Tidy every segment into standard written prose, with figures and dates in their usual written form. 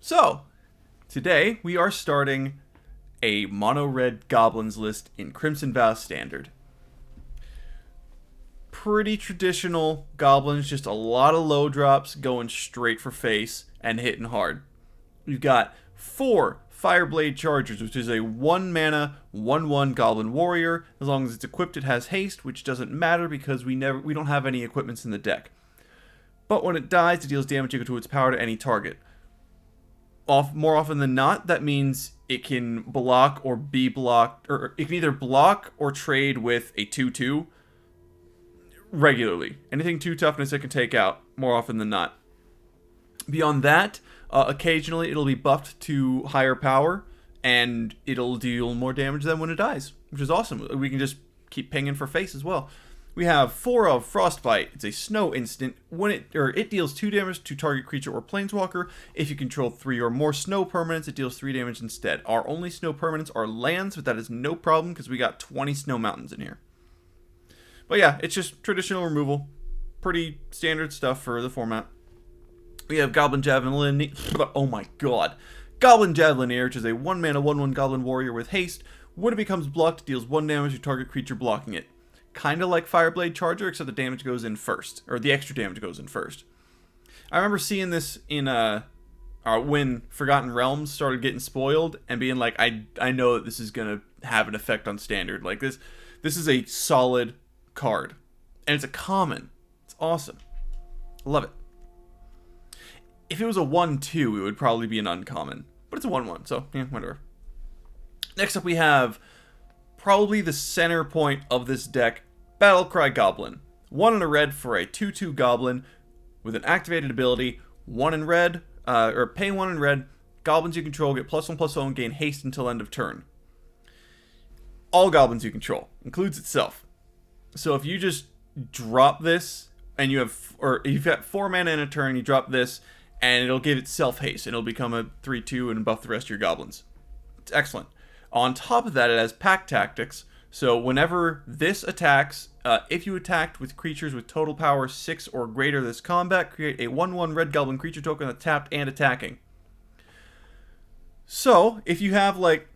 So, today we are starting a mono-red goblins list in Crimson Vow Standard. Pretty traditional goblins, just a lot of low drops going straight for face and hitting hard. We've got 4 Fireblade Chargers, which is a 1 mana, 1/1 Goblin Warrior. As long as it's equipped, it has haste, which doesn't matter because we don't have any equipments in the deck. But when it dies, it deals damage equal to its power to any target. More often than not, that means it can block or be blocked, or it can either block or trade with a 2/2 regularly. Anything 2 toughness it can take out, more often than not. Beyond that, occasionally it'll be buffed to higher power, and it'll deal more damage than when it dies, which is awesome. We can just keep pinging for face as well. We have 4 of Frostbite. It's a snow instant. When it deals 2 damage to target creature or planeswalker. If you control 3 or more snow permanents, it deals 3 damage instead. Our only snow permanents are lands, but that is no problem because we got 20 snow mountains in here. But yeah, it's just traditional removal. Pretty standard stuff for the format. We have Goblin Javelineer. Oh my god. Goblin Javelineer, which is a 1 mana, 1/1 Goblin Warrior with haste. When it becomes blocked, it deals 1 damage to target creature blocking it. Kind of like Fireblade Charger, except the damage goes in first. Or the extra damage goes in first. I remember seeing this in when Forgotten Realms started getting spoiled and being like, I know that this is going to have an effect on Standard. Like this is a solid card. And it's a common. It's awesome. Love it. If it was a 1/2, it would probably be an uncommon. But it's a 1/1, so yeah, whatever. Next up we have probably the center point of this deck, Battle Cry Goblin. 1 in a red for a 2/2 goblin with an activated ability, 1 in red, or pay 1 in red. Goblins you control get +1/+1 and gain haste until end of turn. All goblins you control, includes itself. So if you just drop this and you've got 4 mana in a turn, you drop this and it'll give itself haste and it'll become a 3/2 and buff the rest of your goblins. It's excellent. On top of that, it has pack tactics. So whenever this attacks, if you attacked with creatures with total power 6 or greater this combat, create a 1/1 red goblin creature token that's tapped and attacking. So if you have like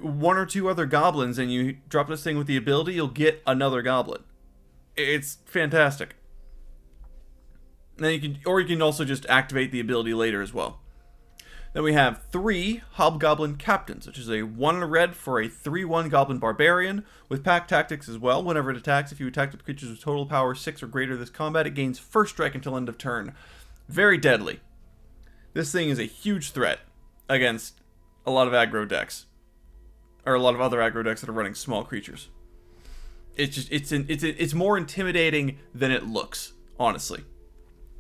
1 or 2 other goblins and you drop this thing with the ability, you'll get another goblin. It's fantastic. Then you can also just activate the ability later as well. Then we have 3 Hobgoblin Captains, which is a 1 in a red for a 3/1 Goblin Barbarian with pack tactics as well. Whenever it attacks, if you attack with creatures with total power 6 or greater this combat, it gains first strike until end of turn. Very deadly. This thing is a huge threat against a lot of aggro decks, or a lot of other aggro decks that are running small creatures. It's more intimidating than it looks, honestly.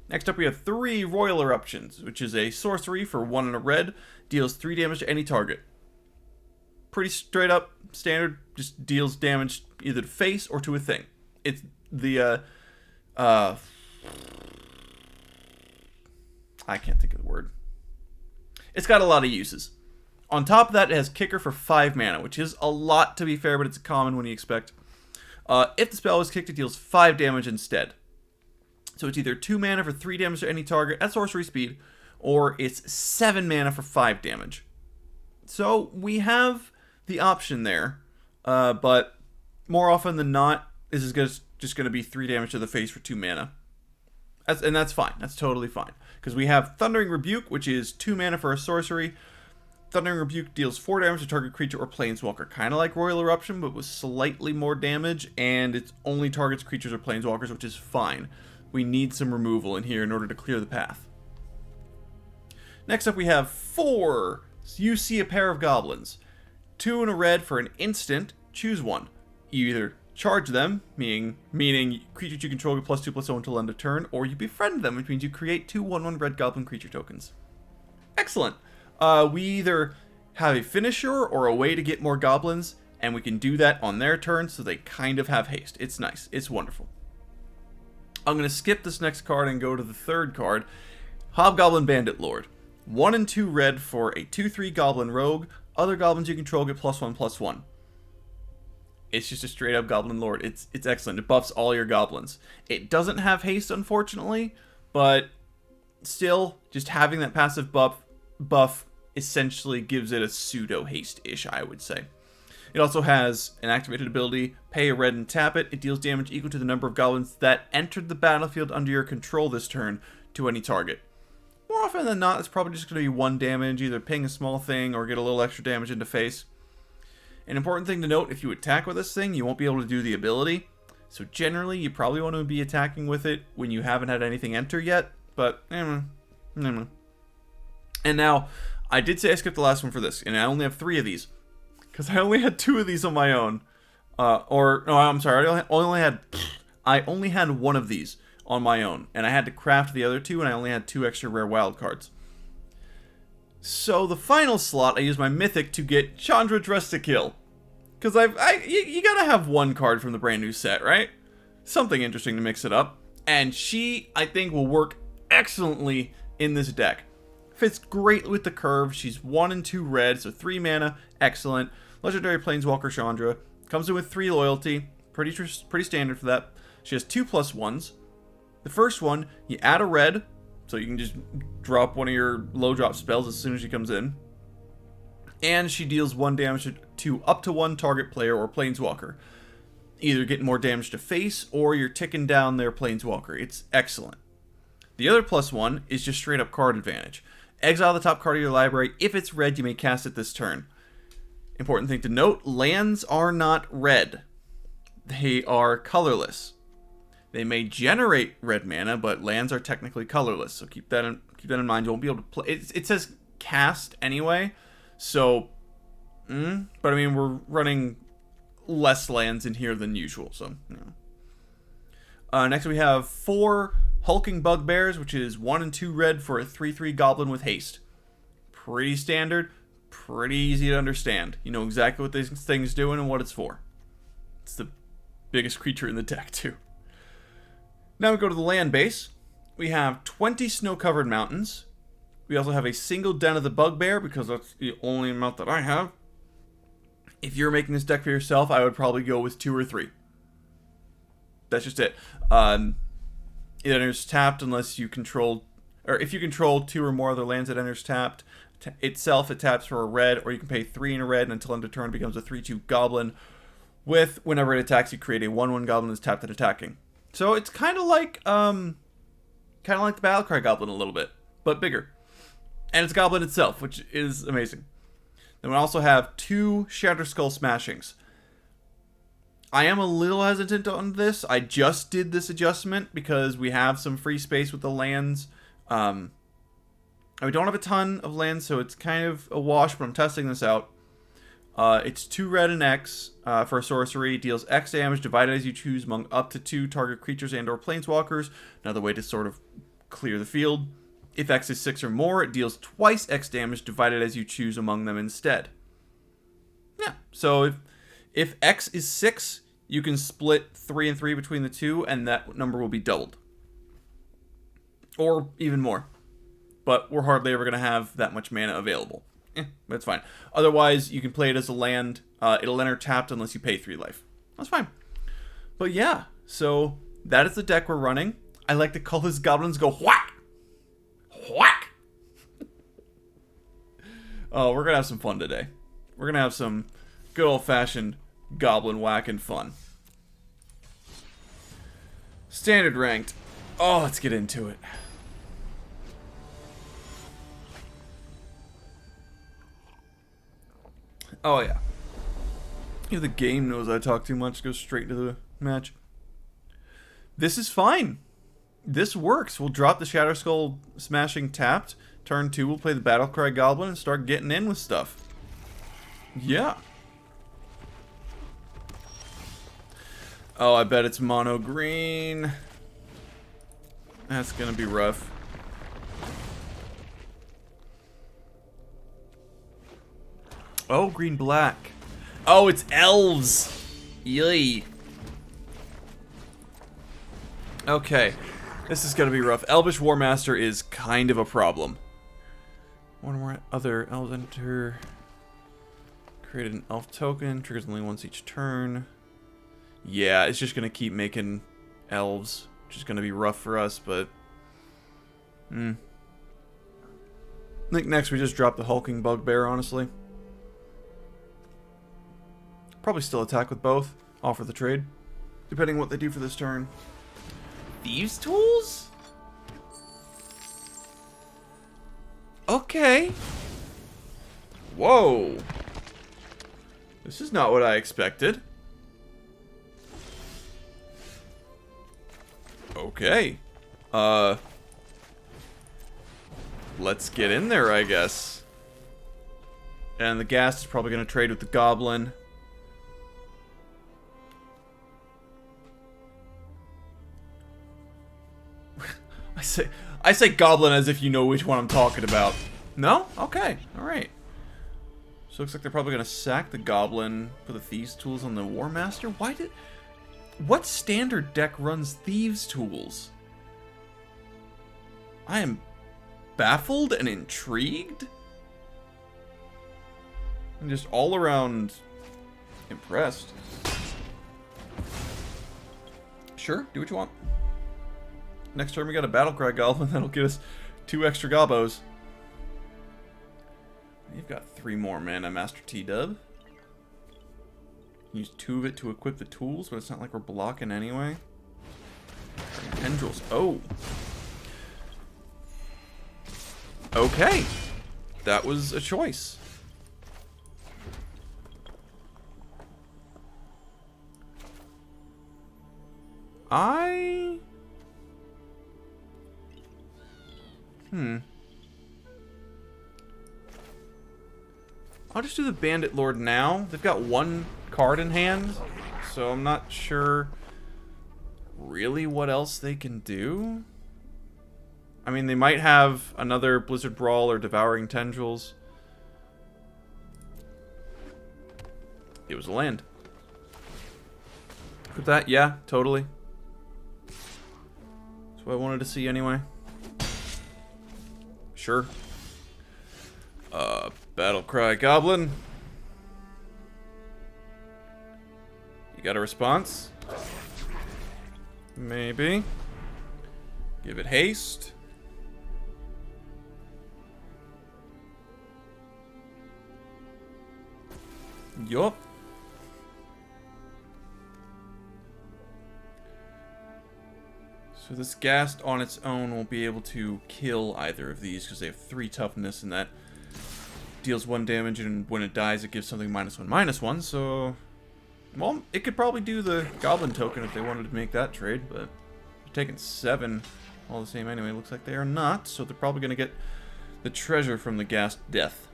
Next up we have 3 Roil Eruptions, which is a sorcery for 1 in a red, deals 3 damage to any target. Pretty straight up standard, just deals damage either to face or to a thing. It's the I can't think of the word. It's got a lot of uses. On top of that, it has Kicker for 5 mana, which is a lot to be fair, but it's a common when you expect. If the spell is kicked, it deals 5 damage instead. So it's either 2 mana for 3 damage to any target at sorcery speed, or it's 7 mana for 5 damage. So we have the option there, but more often than not, this is just going to be 3 damage to the face for 2 mana. And that's fine. That's totally fine. Because we have Thundering Rebuke, which is 2 mana for a sorcery. Thundering Rebuke deals 4 damage to target creature or planeswalker. Kind of like Roil Eruption, but with slightly more damage, and it only targets creatures or planeswalkers, which is fine. We need some removal in here in order to clear the path. Next up we have 4. You see a Pair of Goblins. 2 in a red for an instant. Choose one. You either charge them, meaning creatures you control get +2/+0 until end of turn, or you befriend them, which means you create 2 1/1 red goblin creature tokens. Excellent. We either have a finisher or a way to get more goblins, and we can do that on their turn, so they kind of have haste. It's nice. It's wonderful. I'm going to skip this next card and go to the third card, Hobgoblin Bandit Lord. 1 and 2 red for a 2/3 Goblin Rogue. Other goblins you control get +1/+1. It's just a straight up Goblin Lord. It's excellent. It buffs all your goblins. It doesn't have haste, unfortunately, but still, just having that passive buff essentially gives it a pseudo haste-ish, I would say. It also has an activated ability, pay a red and tap it. It deals damage equal to the number of goblins that entered the battlefield under your control this turn to any target. More often than not, it's probably just going to be 1 damage, either ping a small thing or get a little extra damage into face. An important thing to note, if you attack with this thing, you won't be able to do the ability. So generally, you probably want to be attacking with it when you haven't had anything enter yet. But, And now, I did say I skipped the last one for this, and I only have 3 of these. Because I only had 2 of these on my own. No, I'm sorry, I only had 1 of these on my own. And I had to craft the other 2, and I only had 2 extra rare wildcards. So the final slot, I used my Mythic to get Chandra Dress to Kill. Because you gotta have 1 card from the brand new set, right? Something interesting to mix it up. And she, I think, will work excellently in this deck. Fits great with the curve. She's 1 and 2 red, so 3 mana, excellent. Legendary Planeswalker Chandra. Comes in with 3 loyalty. Pretty standard for that. She has 2+1s. The first one, you add a red, so you can just drop one of your low drop spells as soon as she comes in. And she deals 1 damage to up to 1 target player or planeswalker. Either getting more damage to face, or you're ticking down their planeswalker. It's excellent. The other +1 is just straight up card advantage. Exile the top card of your library. If it's red, you may cast it this turn. Important thing to note, lands are not red. They are colorless. They may generate red mana, but lands are technically colorless. So keep that in mind. You won't be able to play. It says cast anyway. So, but I mean, we're running less lands in here than usual. So, next we have 4 Hulking Bugbears, which is 1 and 2 red for a 3/3 goblin with haste. Pretty standard, pretty easy to understand. You know exactly what this thing's doing and what it's for. It's the biggest creature in the deck, too. Now we go to the land base. We have 20 snow-covered mountains. We also have a single Den of the Bugbear, because that's the only amount that I have. If you're making this deck for yourself, I would probably go with 2 or 3. That's just it. It enters tapped unless you control, or if you control 2 or more other lands, it enters tapped. Itself, it taps for a red, or you can pay 3 in a red, and until end of turn, it becomes a 3/2 goblin. With whenever it attacks, you create a 1/1 goblin that's tapped and attacking. So it's kind of like the Battle Cry Goblin a little bit, but bigger. And it's Goblin itself, which is amazing. Then we also have 2 Shatterskull Smashings. I am a little hesitant on this. I just did this adjustment because we have some free space with the lands. We don't have a ton of lands, so it's kind of a wash, but I'm testing this out. It's 2 red and X for a sorcery. It deals X damage divided as you choose among up to 2 target creatures and or planeswalkers. Another way to sort of clear the field. If X is 6 or more, it deals twice X damage divided as you choose among them instead. Yeah, so if X is 6, you can split 3 and 3 between the 2, and that number will be doubled. Or even more. But we're hardly ever going to have that much mana available. That's fine. Otherwise, you can play it as a land. It'll enter tapped unless you pay 3 life. That's fine. But yeah, so that is the deck we're running. I like to call his goblins go whack! Whack! Oh, we're going to have some fun today. We're going to have some good old-fashioned goblin whacking fun. Standard ranked. Oh, let's get into it. Oh, yeah. If the game knows I talk too much, go straight to the match. This is fine. This works. We'll drop the Shatterskull Smashing tapped. Turn 2, we'll play the Battle Cry Goblin and start getting in with stuff. Yeah. Oh, I bet it's mono green. That's gonna be rough. Oh, green black. Oh, it's elves. Yay. Okay. This is gonna be rough. Elvish Warmaster is kind of a problem. One more other elves enter. Create an elf token. Triggers only once each turn. Yeah, it's just gonna keep making elves. Which is gonna be rough for us, but... I think next we just drop the Hulking Bugbear, honestly. Probably still attack with both. Offer the trade. Depending what they do for this turn. Thieves' Tools? Okay. Whoa. This is not what I expected. Okay. Let's get in there, I guess. And the Ghast is probably going to trade with the Goblin. I say Goblin as if you know which one I'm talking about. No? Okay. Alright. So looks like they're probably going to sack the Goblin, put the Thieves' Tools on the War Master. Why did... What standard deck runs Thieves' Tools? I am baffled and intrigued. I'm just all around impressed. Sure, do what you want. Next turn we got a Battle Cry Goblin that'll get us 2 extra gobbos. You've got 3 more mana, Master T-Dub. Use 2 of it to equip the tools, but it's not like we're blocking anyway. Tendrils. Oh. Okay. That was a choice. I'll just do the Bandit Lord now. They've got 1 card in hand, so I'm not sure really what else they can do. I mean, they might have another Blizzard Brawl or Devouring Tendrils. It was a land. With that, yeah, totally. That's what I wanted to see anyway. Sure. Battle Cry Goblin. You got a response? Maybe. Give it haste. Yup. So this Ghast on its own won't be able to kill either of these because they have 3 toughness and that deals 1 damage, and when it dies it gives something -1/-1, so... Well, it could probably do the Goblin token if they wanted to make that trade, but they're taking 7 all the same anyway. Looks like they are not, so they're probably going to get the treasure from the Ghast death.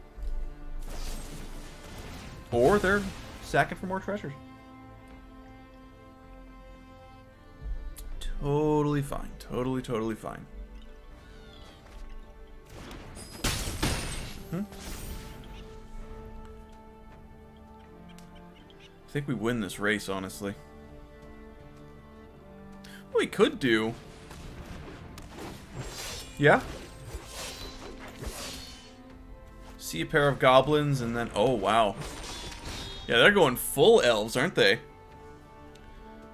Or they're sacking for more treasures. Totally fine. Totally fine. I think we win this race, honestly. What we could do... Yeah? See a pair of goblins and then... Oh, wow. Yeah, they're going full elves, aren't they?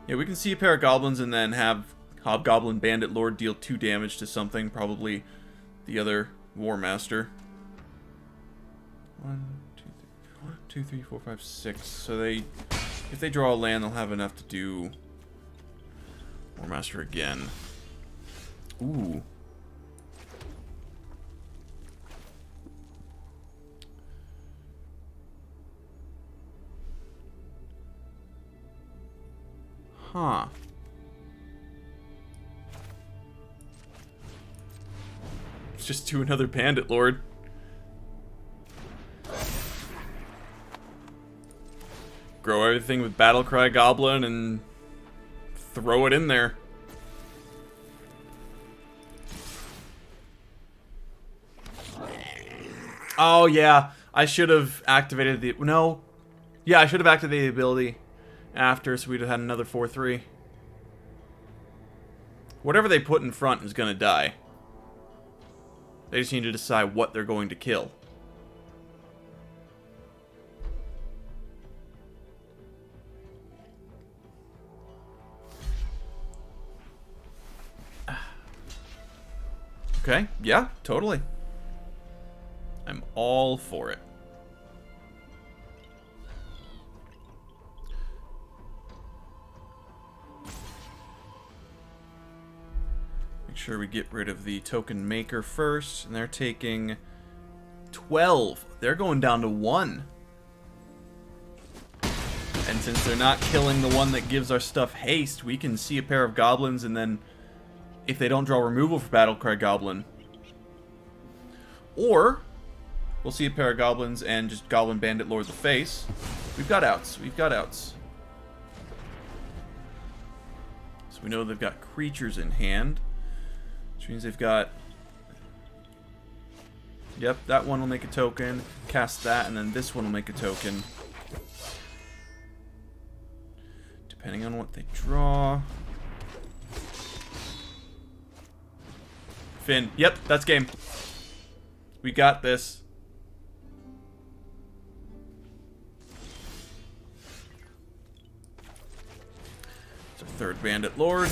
Yeah, we can see a pair of goblins and then have Hobgoblin Bandit Lord deal 2 damage to something, probably the other War Master. 2, 3, 4, 5, 6. So they, if they draw a land, they'll have enough to do War Master again. Ooh. Huh. Let's just do another Bandit Lord. Grow everything with Battle Cry Goblin and throw it in there. Oh yeah, I should have activated the... No. Yeah, I should have activated the ability after, so we'd have had another 4/3. Whatever they put in front is going to die. They just need to decide what they're going to kill. Okay, yeah, totally. I'm all for it. Make sure we get rid of the token maker first. And they're taking 12. They're going down to 1. And since they're not killing the one that gives our stuff haste, we can see a pair of goblins, and then if they don't draw removal for Battle Cry Goblin, or we'll see a pair of goblins and just Goblin Bandit Lord the face. We've got outs. We've got outs. So we know they've got creatures in hand, which means they've got... Yep, that one will make a token. Cast that, and then this one will make a token. Depending on what they draw. Finn. Yep, that's game. We got this. It's our third Bandit Lord.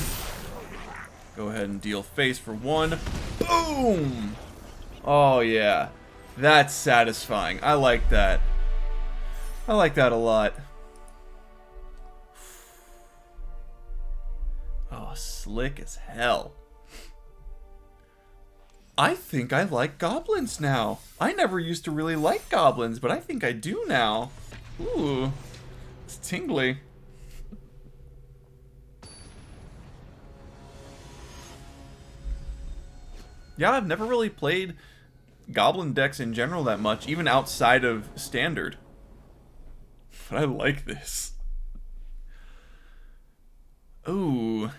Go ahead and deal face for 1. Boom! Oh, yeah. That's satisfying. I like that. I like that a lot. Oh, slick as hell. I think I like goblins now. I never used to really like goblins, but I think I do now. Ooh, it's tingly. Yeah, I've never really played goblin decks in general that much, even outside of standard. But I like this. Ooh.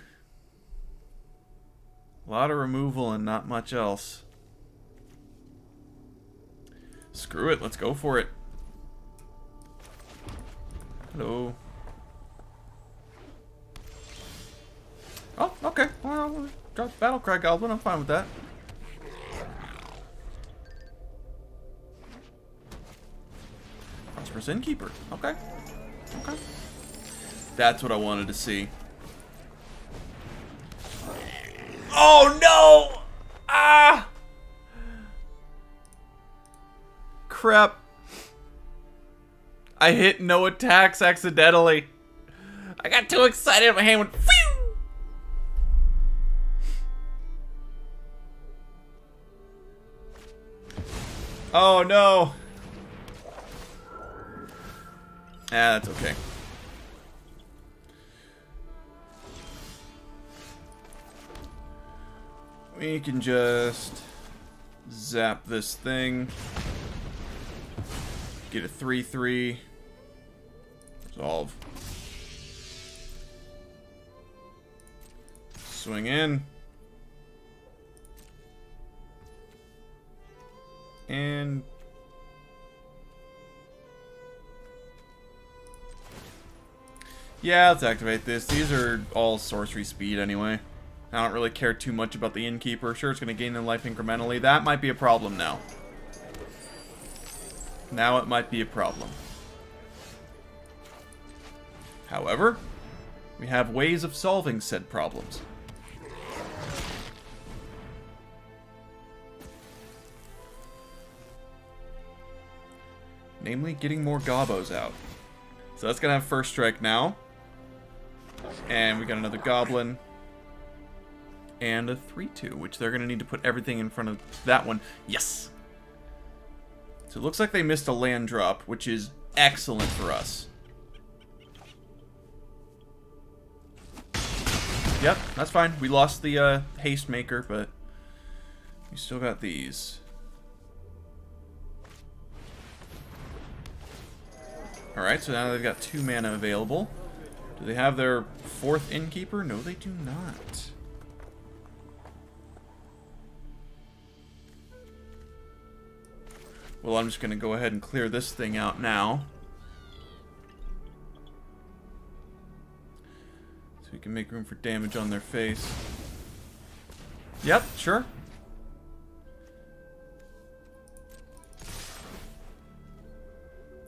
A lot of removal and not much else. Screw it, let's go for it. Hello. Oh, okay. Well, got Battle Cry Goblin, I'm fine with that. Prosperous Innkeeper. Okay. Okay. That's what I wanted to see. Oh no! Ah! Crap. I hit no attacks accidentally. I got too excited, my hand went phew! Oh no. Ah, that's okay. We can just zap this thing. Get a 3/3. Resolve. Swing in. And yeah, let's activate this. These are all sorcery speed anyway. I don't really care too much about the Innkeeper. Sure, it's going to gain in life incrementally. That might be a problem now. Now it might be a problem. However, we have ways of solving said problems. Namely, getting more gobbos out. So that's going to have first strike now. And we got another goblin. And a 3/2, which they're going to need to put everything in front of that one. Yes! So it looks like they missed a land drop, which is excellent for us. Yep, that's fine. We lost the haste maker, but we still got these. Alright, so now they've got 2 mana available. Do they have their 4th Innkeeper? No, they do not. Well, I'm just going to go ahead and clear this thing out now. So we can make room for damage on their face. Yep, sure.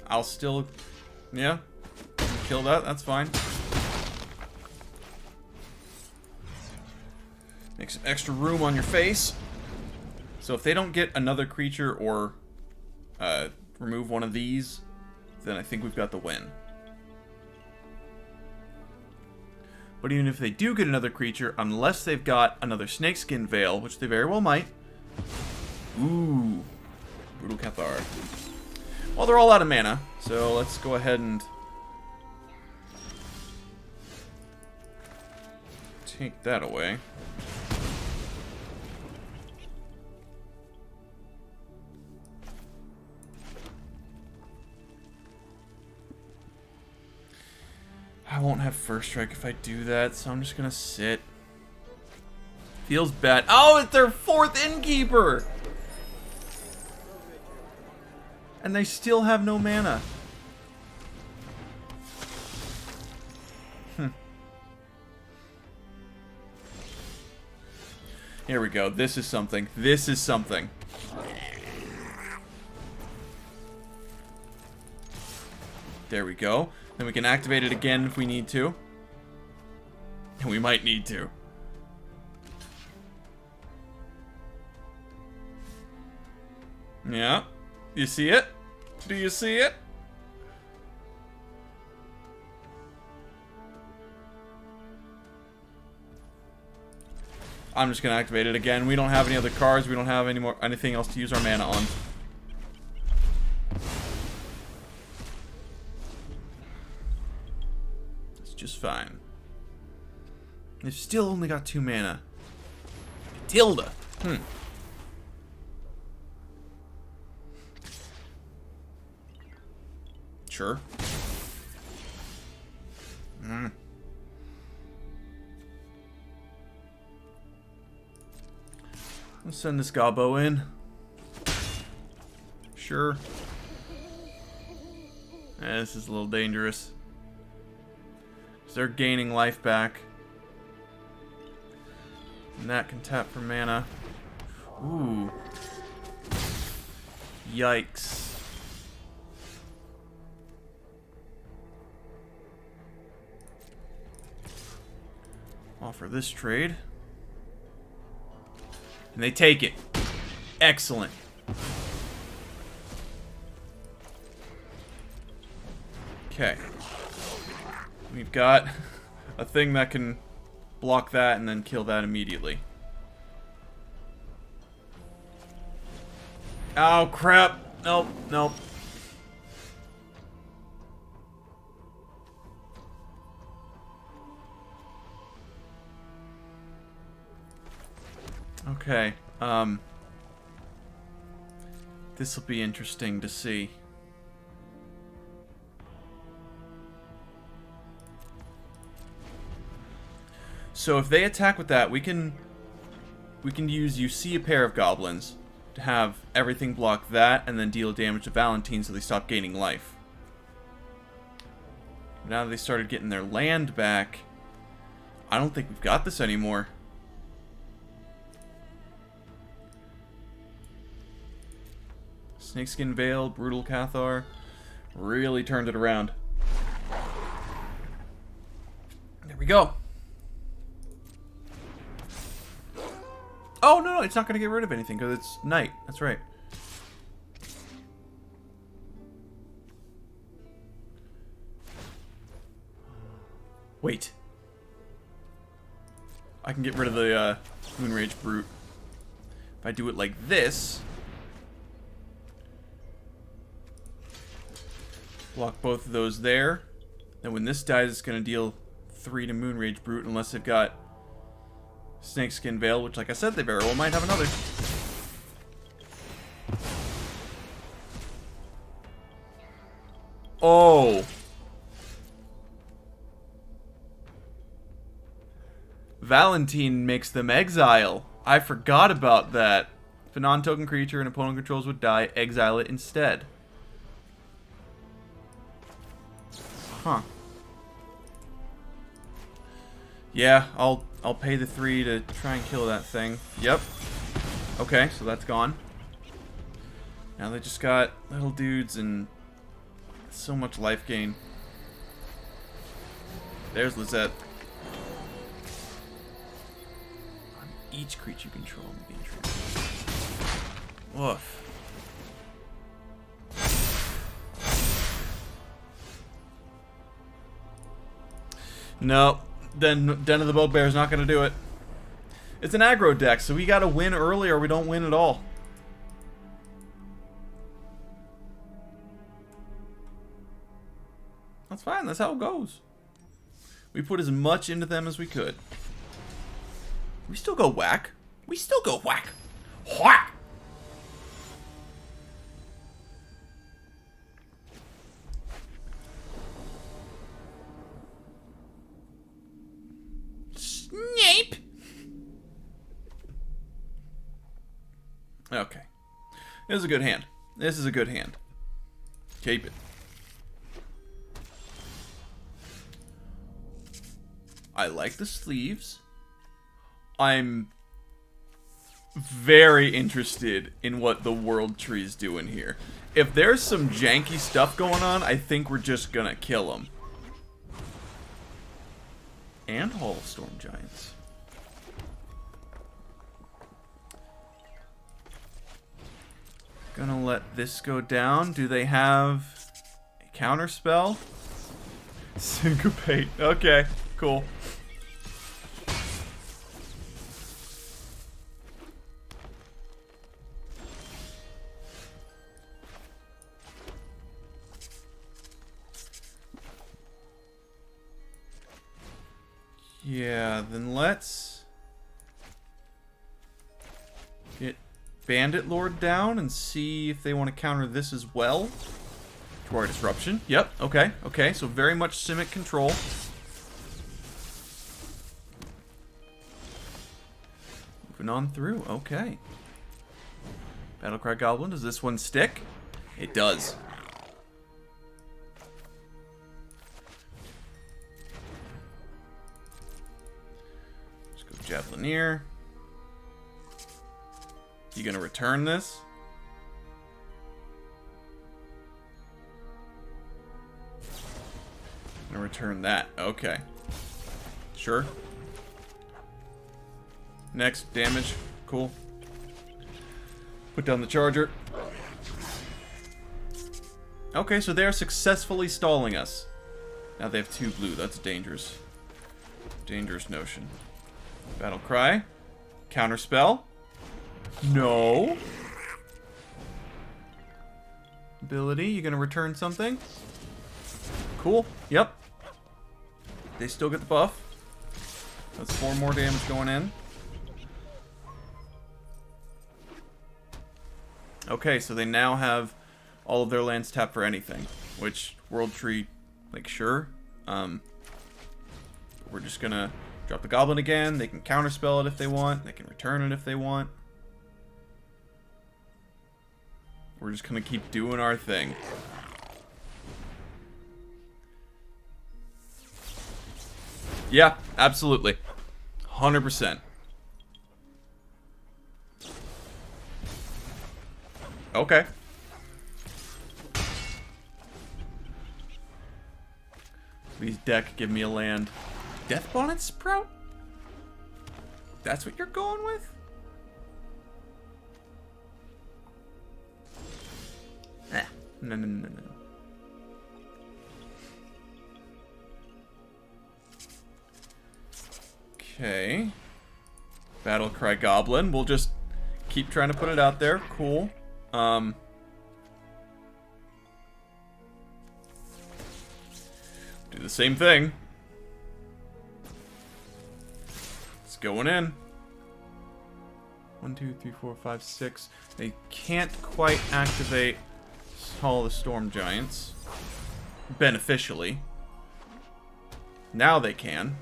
I'll still... Yeah. Kill that, that's fine. Make some extra room on your face. So if they don't get another creature or remove one of these, then I think we've got the win. But even if they do get another creature, unless they've got another Snakeskin Veil, which they very well might. Ooh. Brutal Cathar. Well, they're all out of mana, so let's go ahead and take that away. I won't have first strike if I do that, so I'm just gonna sit. Feels bad. Oh, it's their 4th Innkeeper! And they still have no mana. Here we go. This is something. This is something. There we go. Then we can activate it again if we need to. And we might need to. Yeah. You see it? Do you see it? I'm just gonna activate it again. We don't have any other cards. We don't have anything else to use our mana on. It's just fine. They've still only got 2 mana. Tilda. Sure. Let's send this gobbo in. Sure. This is a little dangerous. They're gaining life back. And that can tap for mana. Ooh. Yikes. Offer this trade. And they take it. Excellent. Okay. We've got a thing that can block that and then kill that immediately. Oh, crap. Nope, nope. Okay, this will be interesting to see. So if they attack with that, we can use You See a Pair of Goblins to have everything block that and then deal damage to Valentine so they stop gaining life. Now that they started getting their land back, I don't think we've got this anymore. Snakeskin Veil, Brutal Cathar, really turned it around. There we go. Oh, no, it's not going to get rid of anything because it's night. That's right. Wait. I can get rid of the Moonrage Brute. If I do it like this... Block both of those there. Then when this dies, it's going to deal 3 to Moonrage Brute unless they've got Snakeskin Veil, which, like I said, they very well might have another. Oh. Valentine makes them exile. I forgot about that. If a non-token creature an opponent controls would die, exile it instead. Huh. Yeah, I'll pay the 3 to try and kill that thing. Yep. Okay, so that's gone. Now they just got little dudes and so much life gain. There's Lizette. On each creature you control in the game tree. Woof. No, then Den of the Bugbear is not going to do it. It's an aggro deck, so we got to win early or we don't win at all. That's fine. That's how it goes. We put as much into them as we could. We still go whack. We still go whack. Whack! Snape! Okay. This is a good hand. This is a good hand. Keep it. I like the sleeves. I'm very interested in what the World Tree is doing here. If there's some janky stuff going on, I think we're just gonna kill them. And Hall of Storm Giants. Gonna let this go down. Do they have a counter spell? Syncopate. Okay, cool. Yeah, then let's get Bandit Lord down and see if they want to counter this as well. Roil Eruption. Yep, okay, okay, so very much Simic control. Moving on through, okay. Battle Cry Goblin, does this one stick? It does. Javelineer. You gonna return this? Gonna return that. Okay. Sure. Next, damage. Cool. Put down the charger. Okay, so they're successfully stalling us. Now they have 2 blue. That's dangerous. Dangerous notion. Battle Cry. Counterspell. No. Ability. You gonna return something? Cool. Yep. They still get the buff. That's 4 more damage going in. Okay, so they now have all of their lands tapped for anything. Which, World Tree, like, sure. We're just gonna drop the Goblin again. They can counterspell it if they want. They can return it if they want. We're just gonna keep doing our thing. Yeah, absolutely. 100%. Okay. Please, deck, give me a land. Death Bonnet Sprout? That's what you're going with? No, no, no, no. Okay. Battle Cry Goblin. We'll just keep trying to put it out there. Cool. Do the same thing. It's going in. 1, 2, 3, 4, 5, 6. They can't quite activate all the Storm Giants beneficially. Now they can.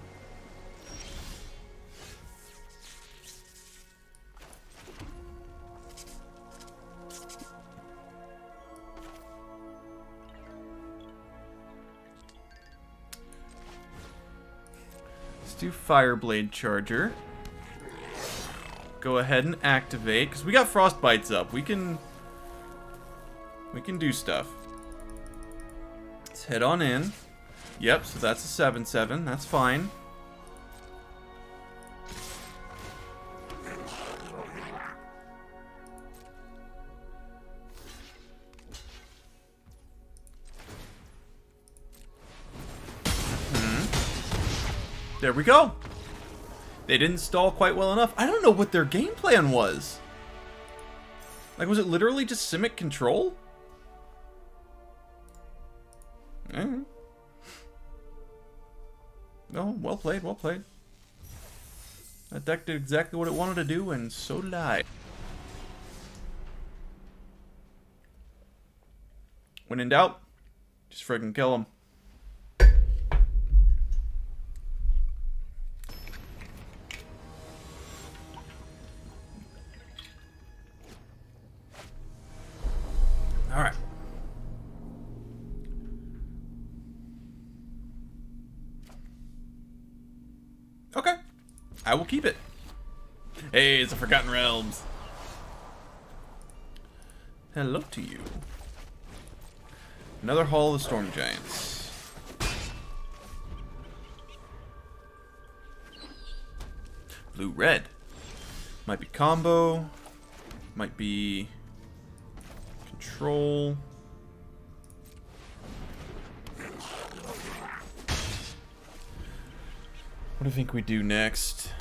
Let's do Fireblade Charger. Go ahead and activate, because we got Frostbites up. We can do stuff. Let's head on in. Yep, so that's a 7/7. That's fine. There we go. They didn't stall quite well enough. I don't know what their game plan was. Like, was it literally just Simic control? No, well played, well played. That deck did exactly what it wanted to do, and so did I. When in doubt, just friggin' kill him. Alright. Okay. I will keep it. Hey, it's a Forgotten Realms. Hello to you. Another Hall of the Storm Giants. Blue-red. Might be combo. Might be control. What do you think we do next?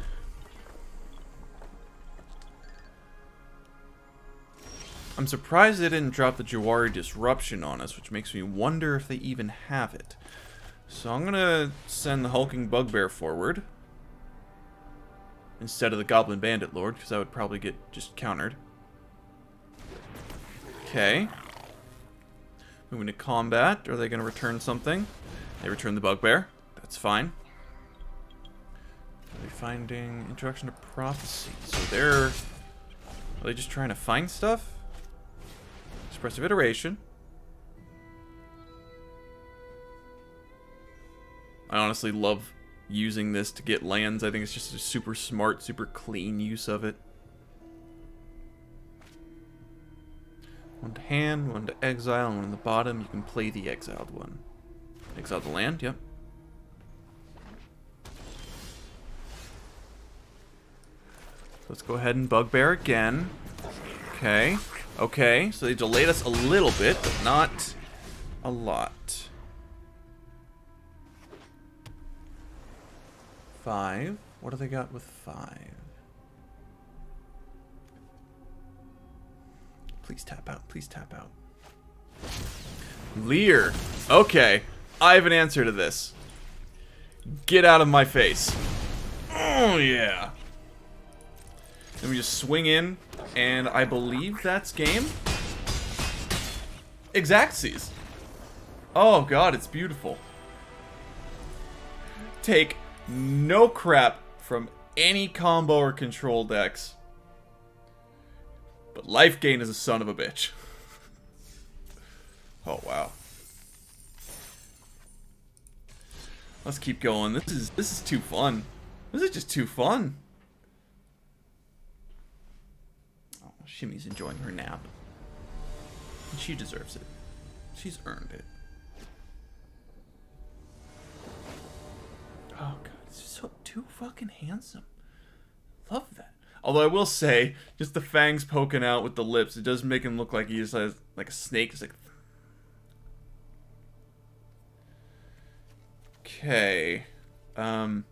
I'm surprised they didn't drop the Jawari Disruption on us, which makes me wonder if they even have it. So I'm gonna send the Hulking Bugbear forward instead of the Goblin Bandit Lord, because that would probably get just countered. Okay. Moving to combat. Are they gonna return something? They return the Bugbear. That's fine. Are they finding Introduction to Prophecy? So are they just trying to find stuff? Expressive Iteration. I honestly love using this to get lands. I think it's just a super smart, super clean use of it. One to hand, one to exile, and one on the bottom. You can play the exiled one. Exile the land, yep. Let's go ahead and Bugbear again. Okay. Okay, so they delayed us a little bit, but not a lot. 5. What do they got with 5? Please tap out. Please tap out. Leer. Okay, I have an answer to this. Get out of my face. Oh, yeah. Then we just swing in, and I believe that's game. Exactsies. Oh god, it's beautiful. Take no crap from any combo or control decks. But life gain is a son of a bitch. Oh wow. Let's keep going. This is too fun. This is just too fun. Shimmy's enjoying her nap. And she deserves it. She's earned it. Oh god, it's so too fucking handsome. Love that. Although I will say, just the fangs poking out with the lips, it does make him look like he just has like a snake. It's like, okay. I'm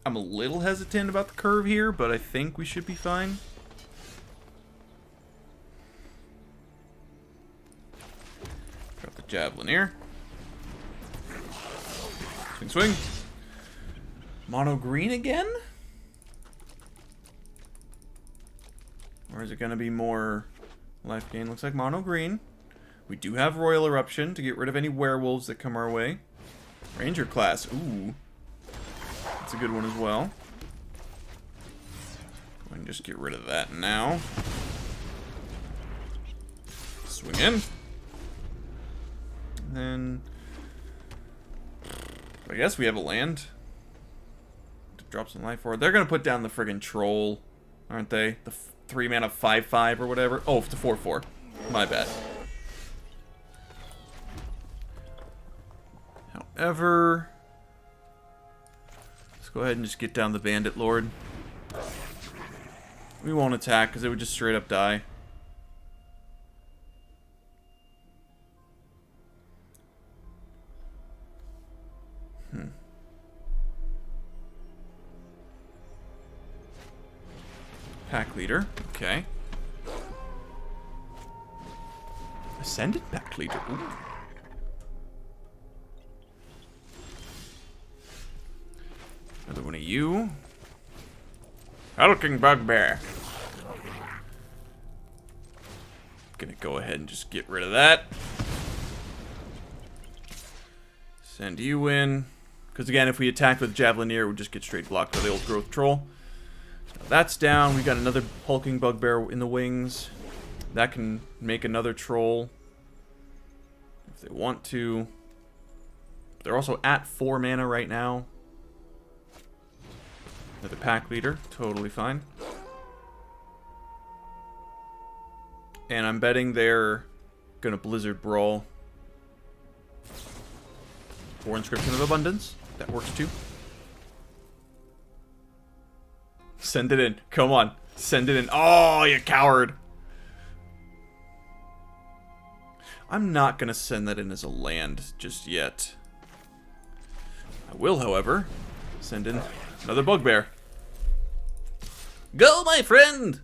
a little hesitant about the curve here, but I think we should be fine. Drop the Javelineer. Swing, swing. Mono green again? Or is it going to be more life gain? Looks like mono green. We do have Roil Eruption to get rid of any werewolves that come our way. Ranger class. Ooh. That's a good one as well. We can just get rid of that now. Swing in. And then I guess we have a land to drop some life for. They're going to put down the friggin' troll, aren't they? The 3-mana 5/5 or whatever. Oh, it's a 4/4. My bad. However, let's go ahead and just get down the Bandit Lord. We won't attack because it would just straight up die. Pack leader. Okay. Ascended pack leader. Ooh. Another one of you. Hulking Bugbear. Gonna go ahead and just get rid of that. Send you in. Because again, if we attack with Javelineer, we'll just get straight blocked by the old growth troll. So that's down. We got another Hulking Bugbear in the wings. That can make another troll if they want to. They're also at 4 mana right now. Another pack leader, totally fine. And I'm betting they're gonna Blizzard Brawl. Or Inscription of Abundance. That works too. Send it in. Come on. Send it in. Oh, you coward. I'm not gonna send that in as a land just yet. I will, however, send in another Bugbear. Go, my friend!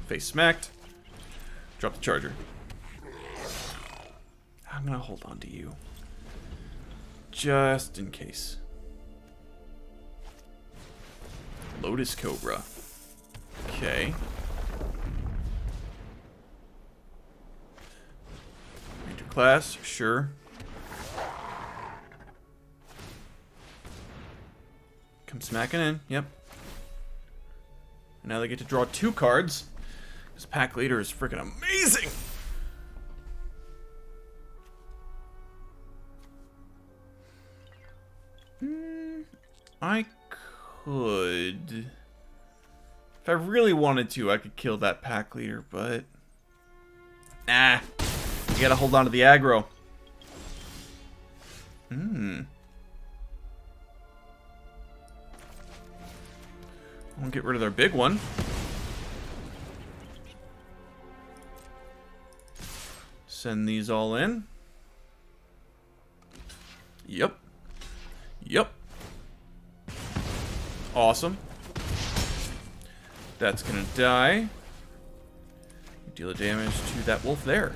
Face smacked. Drop the Charger. I'm gonna hold on to you. Just in case. Lotus Cobra. Okay. Ranger class, sure. Come smacking in, yep. And now they get to draw 2 cards. This pack leader is freaking amazing! I could... If I really wanted to, I could kill that pack leader, but... Nah. You gotta hold on to the aggro. We'll get rid of their big one. Send these all in. Yep. Yep. Awesome. That's gonna die. Deal of damage to that wolf there.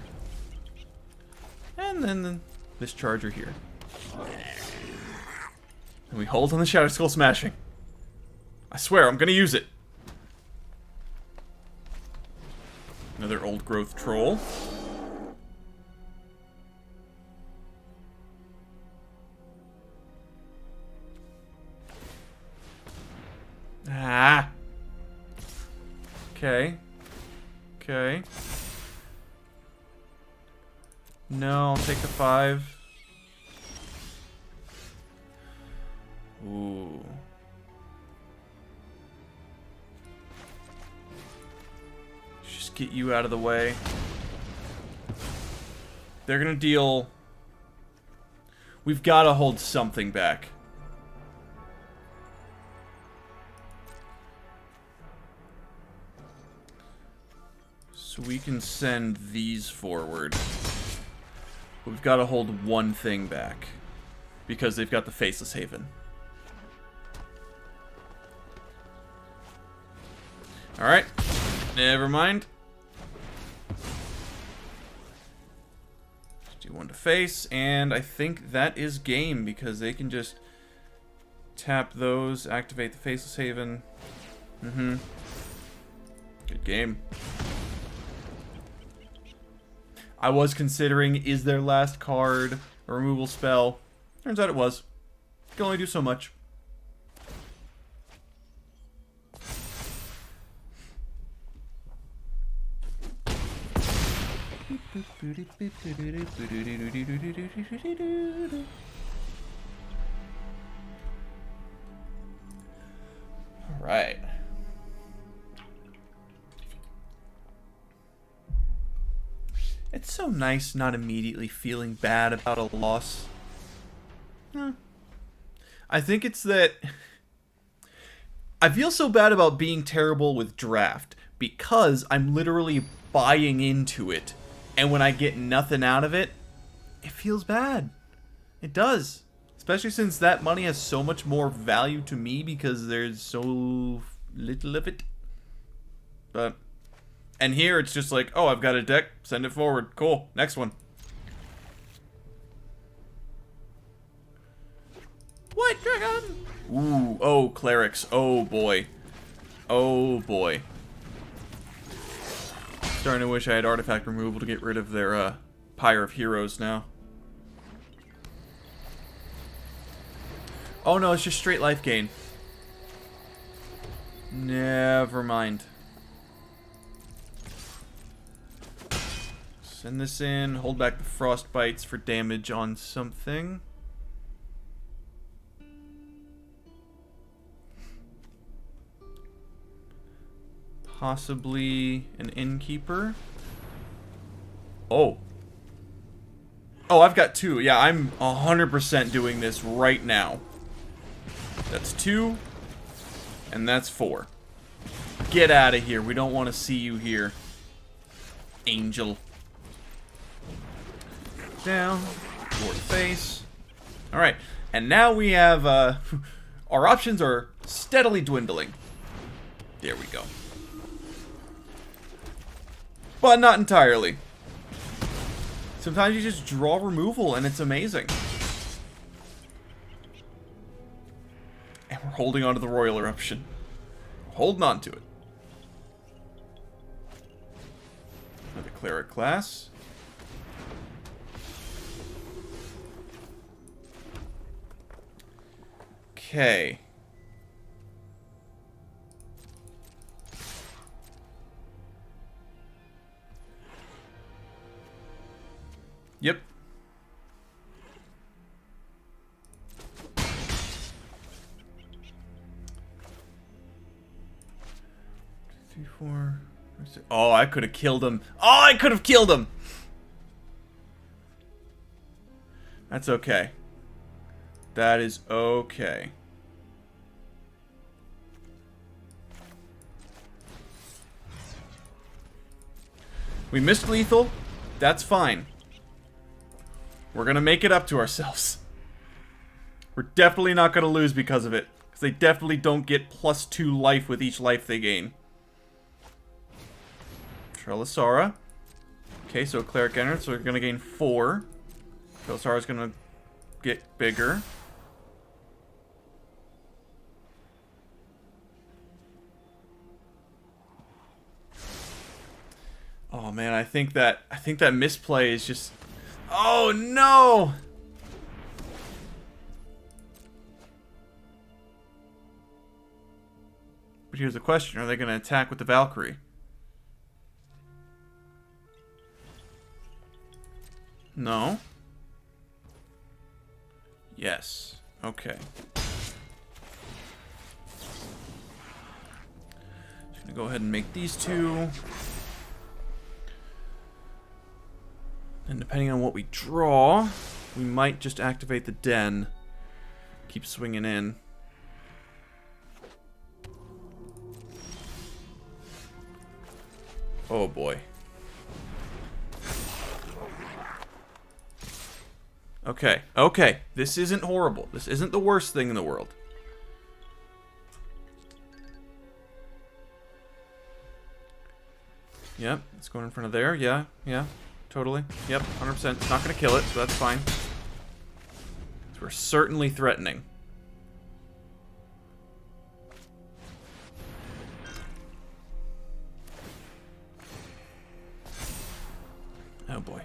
And then this charger here. And we hold on the Shatterskull Smashing. I swear, I'm gonna use it. Another old growth troll. Ah. Okay. Okay. No, I'll take the 5. Ooh. Just get you out of the way. They're gonna deal... We've gotta hold something back. So we can send these forward. We've got to hold one thing back. Because they've got the Faceless Haven. Alright. Never mind. Let's do one to face. And I think that is game. Because they can just tap those. Activate the Faceless Haven. Good game. I was considering, is their last card a removal spell? Turns out it was. Can only do so much. All right. It's so nice not immediately feeling bad about a loss. I think it's that... I feel so bad about being terrible with draft because I'm literally buying into it. And when I get nothing out of it, it feels bad. It does. Especially since that money has so much more value to me because there's so little of it. But, and here it's just like, oh, I've got a deck, send it forward. Cool, next one. White Dragon! Ooh, oh, clerics. Oh, boy. Oh, boy. Starting to wish I had artifact removal to get rid of their, Pyre of Heroes now. Oh, no, it's just straight life gain. Never mind. Send this in. Hold back the frost bites for damage on something. Possibly an innkeeper. Oh. Oh, I've got 2. Yeah, I'm 100% doing this right now. That's 2. And that's 4. Get out of here. We don't want to see you here. Angel. Down. Toward face. Alright. And now we have, our options are steadily dwindling. There we go. But not entirely. Sometimes you just draw removal and it's amazing. And we're holding on to the Roil Eruption. Holding on to it. Another cleric class. Okay. Yep. Three, 4, 5, 6. Oh, I could have killed him. Oh, I could have killed him. That's okay. That is okay. We missed lethal. That's fine. We're gonna make it up to ourselves. We're definitely not gonna lose because of it. Because they definitely don't get +2 life with each life they gain. Trelisara. Okay, so Cleric entered, so we're gonna gain 4. Trelisara's gonna get bigger. Oh man, I think that misplay is just... Oh no! But here's the question, are they going to attack with the Valkyrie? No. Yes. Okay. Just gonna go ahead and make these 2. And depending on what we draw, we might just activate the den. Keep swinging in. Oh boy. Okay, okay. This isn't horrible. This isn't the worst thing in the world. Yep, it's going in front of there. Yeah, yeah. Totally. Yep, 100%. It's not going to kill it, so that's fine. So we're certainly threatening. Oh boy.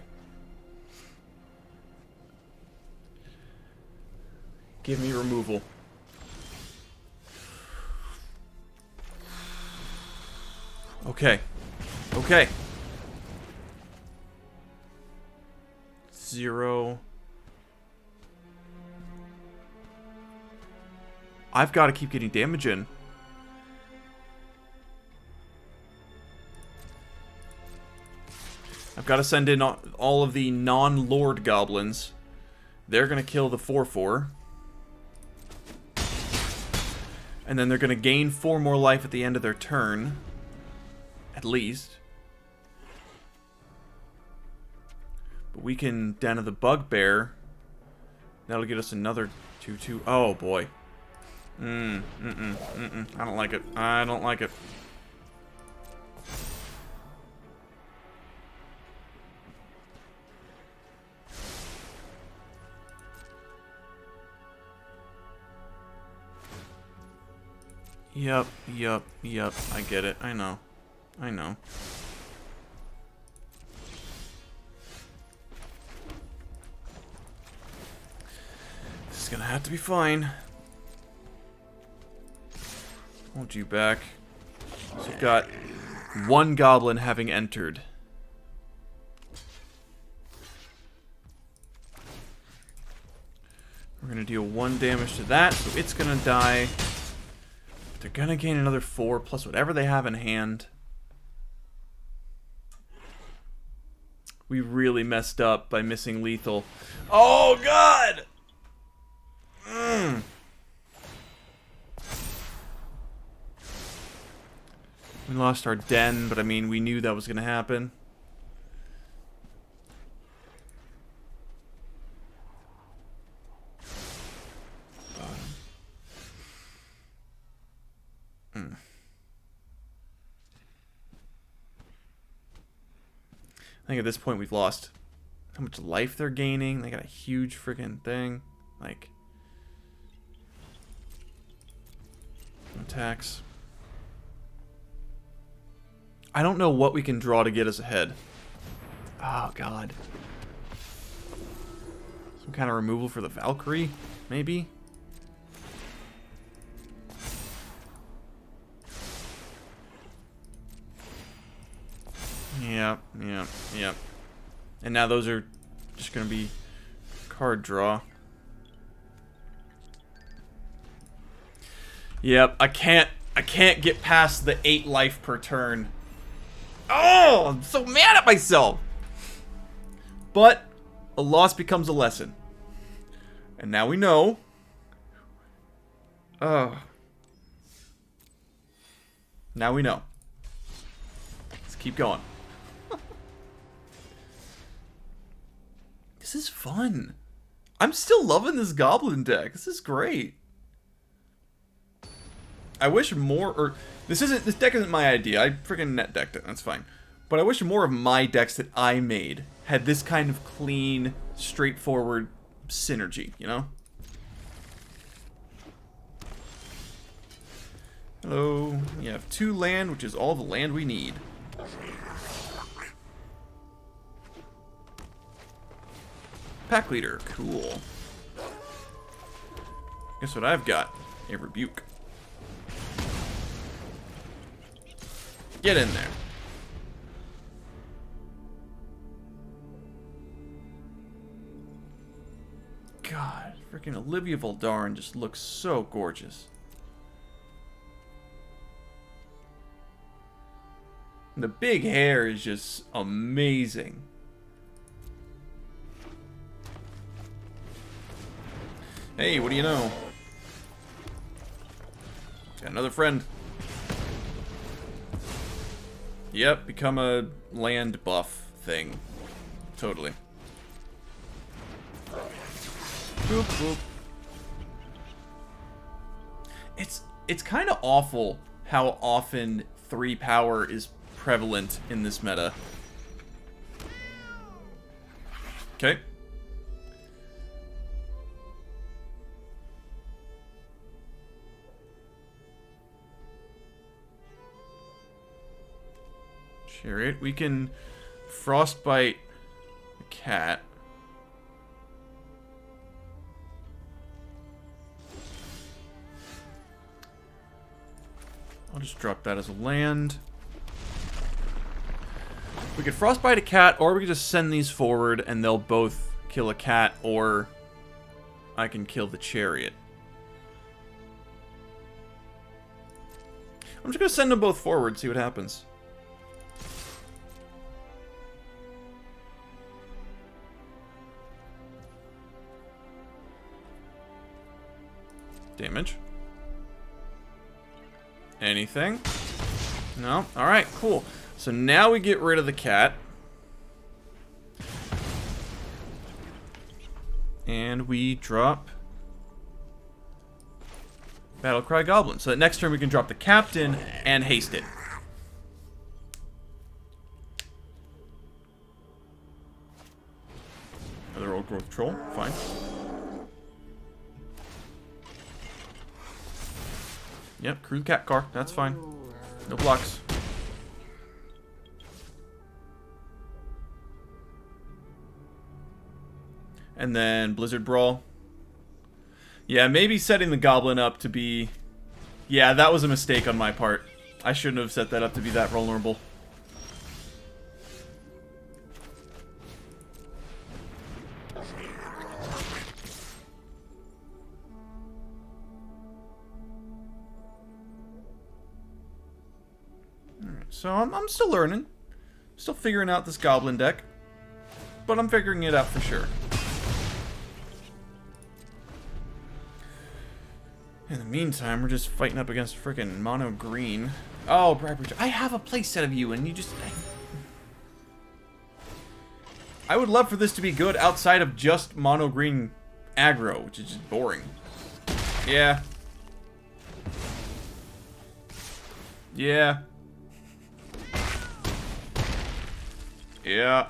Give me removal. Okay. Okay. 0. I've got to keep getting damage in. I've got to send in all of the non-Lord Goblins. They're going to kill the 4/4. And then they're going to gain 4 more life at the end of their turn. At least. But we can Den of the Bugbear. That'll get us another 2/2. Oh, boy. I don't like it. I don't like it. Yup. I get it. I know. This is gonna have to be fine. Hold you back. So we've got one goblin having entered. We're gonna deal 1 damage to that, so it's gonna die. They're gonna gain another 4 plus whatever they have in hand. We really messed up by missing lethal. Oh god! We lost our den, but I mean, we knew that was gonna happen. I think at this point we've lost how much life they're gaining. They got a huge freaking thing. Like, attacks. I don't know what we can draw to get us ahead. Oh, God. Some kind of removal for the Valkyrie, maybe? Yep. And now those are just gonna be card draw. Yep, I can't get past the 8 life per turn. Oh, I'm so mad at myself. But a loss becomes a lesson. And now we know. Oh. Now we know. Let's keep going. This is fun. I'm still loving this goblin deck. This is great. I wish more, or this deck isn't my idea. I freaking net decked it. That's fine. But I wish more of my decks that I made had this kind of clean, straightforward synergy, you know? Hello. We have 2 land, which is all the land we need. Pack leader, cool. Guess what I've got? A rebuke. Get in there. God, freaking Olivia Voldaren just looks so gorgeous. The big hair is just amazing. Hey, what do you know? Got another friend. Yep, become a land buff thing. Totally. Boop, boop. It's kind of awful how often 3 power is prevalent in this meta. Okay. Chariot. We can frostbite the cat. I'll just drop that as a land. We could frostbite a cat, or we could just send these forward and they'll both kill a cat, or I can kill the chariot. I'm just gonna send them both forward, see what happens. Damage. Anything? No? Alright, cool. So now we get rid of the cat. And we drop Battle Cry Goblin. So that next turn we can drop the captain and haste it. Another old growth troll. Fine. Yep, crew cat car. That's fine. No blocks. And then Blizzard Brawl. Yeah, maybe setting the Goblin up to be... Yeah, that was a mistake on my part. I shouldn't have set that up to be that vulnerable. So I'm still learning. Still figuring out this Goblin deck. But I'm figuring it out for sure. In the meantime, we're just fighting up against freaking mono green. Oh, Bribery. I have a playset of you, and you just... I would love for this to be good outside of just mono green aggro, which is just boring. Yeah. Yeah. Yeah.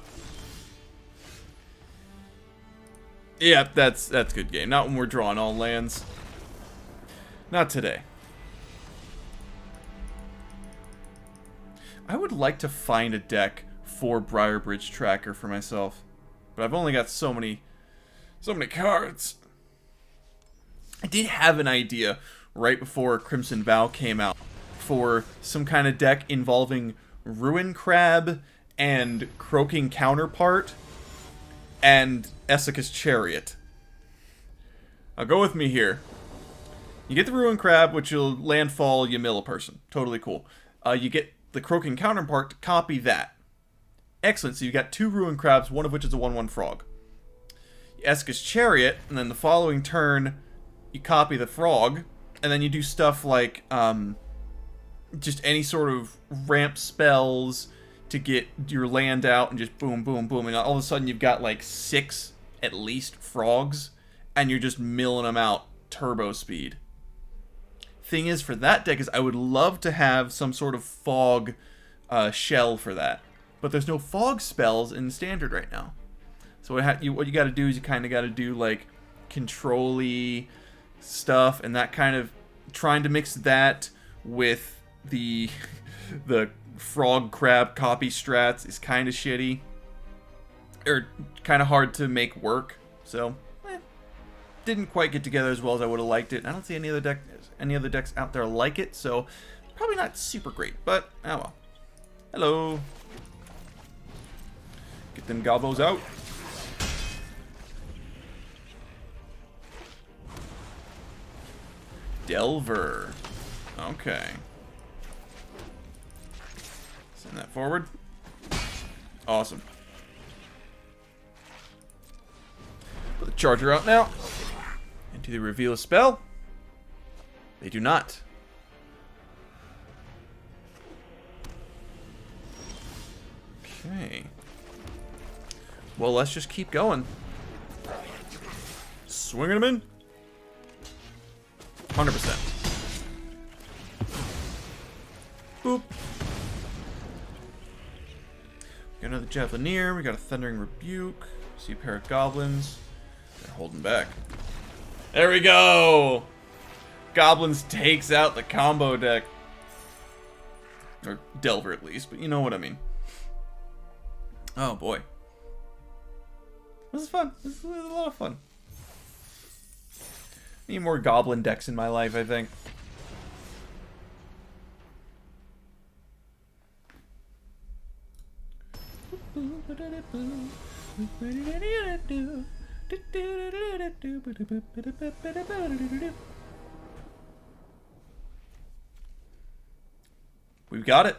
Yeah, that's good game. Not when we're drawing all lands. Not today. I would like to find a deck for Briarbridge Tracker for myself, but I've only got so many cards. I did have an idea right before Crimson Vow came out for some kind of deck involving Ruin Crab and Croaking Counterpart and Essica's Chariot. Now go with me here. You get the Ruin Crab, which will landfall, you mill a person. Totally cool. You get the Croaking Counterpart to copy that. Excellent, so you got 2 Ruin Crabs, one of which is a 1/1 frog. Essica's Chariot, and then the following turn, you copy the frog, and then you do stuff like just any sort of ramp spells to get your land out and just boom, boom, boom, and all of a sudden you've got like 6 at least frogs, and you're just milling them out turbo speed. Thing is, for that deck is I would love to have some sort of fog shell for that, but there's no fog spells in Standard right now. So what you got to do is you kind of got to do like control-y stuff, and that kind of trying to mix that with the frog crab copy strats is kind of shitty, or kind of hard to make work. So didn't quite get together as well as I would have liked it. I don't see any other decks out there like it, so probably not super great, but oh well. Hello. Get them gobbos out. Delver. Okay. Send that forward. Awesome. Put the Charger out now. And do they reveal a spell? They do not. Okay. Well, let's just keep going. Swinging them in. 100%. Boop. Got another Javelineer. We got a Thundering Rebuke. See a pair of Goblins. They're holding back. There we go! Goblins takes out the combo deck. Or Delver at least, but you know what I mean. Oh boy. This is fun. This is a lot of fun. Need more Goblin decks in my life, I think. We've got it.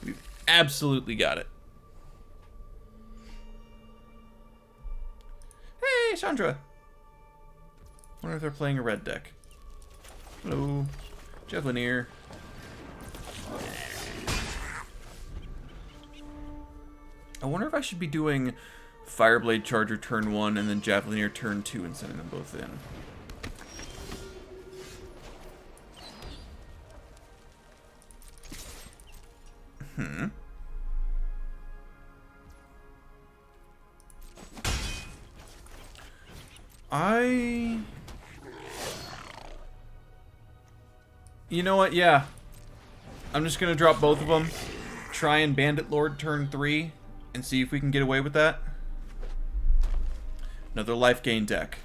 We've absolutely got it. Hey, Chandra. Wonder if they're playing a red deck. Hello, Javelineer. I wonder if I should be doing Fireblade Charger turn 1 and then Javelineer turn 2 and sending them both in. You know what? Yeah. I'm just gonna drop both of them. Try and Bandit Lord turn 3 and see if we can get away with that. Another life gain deck.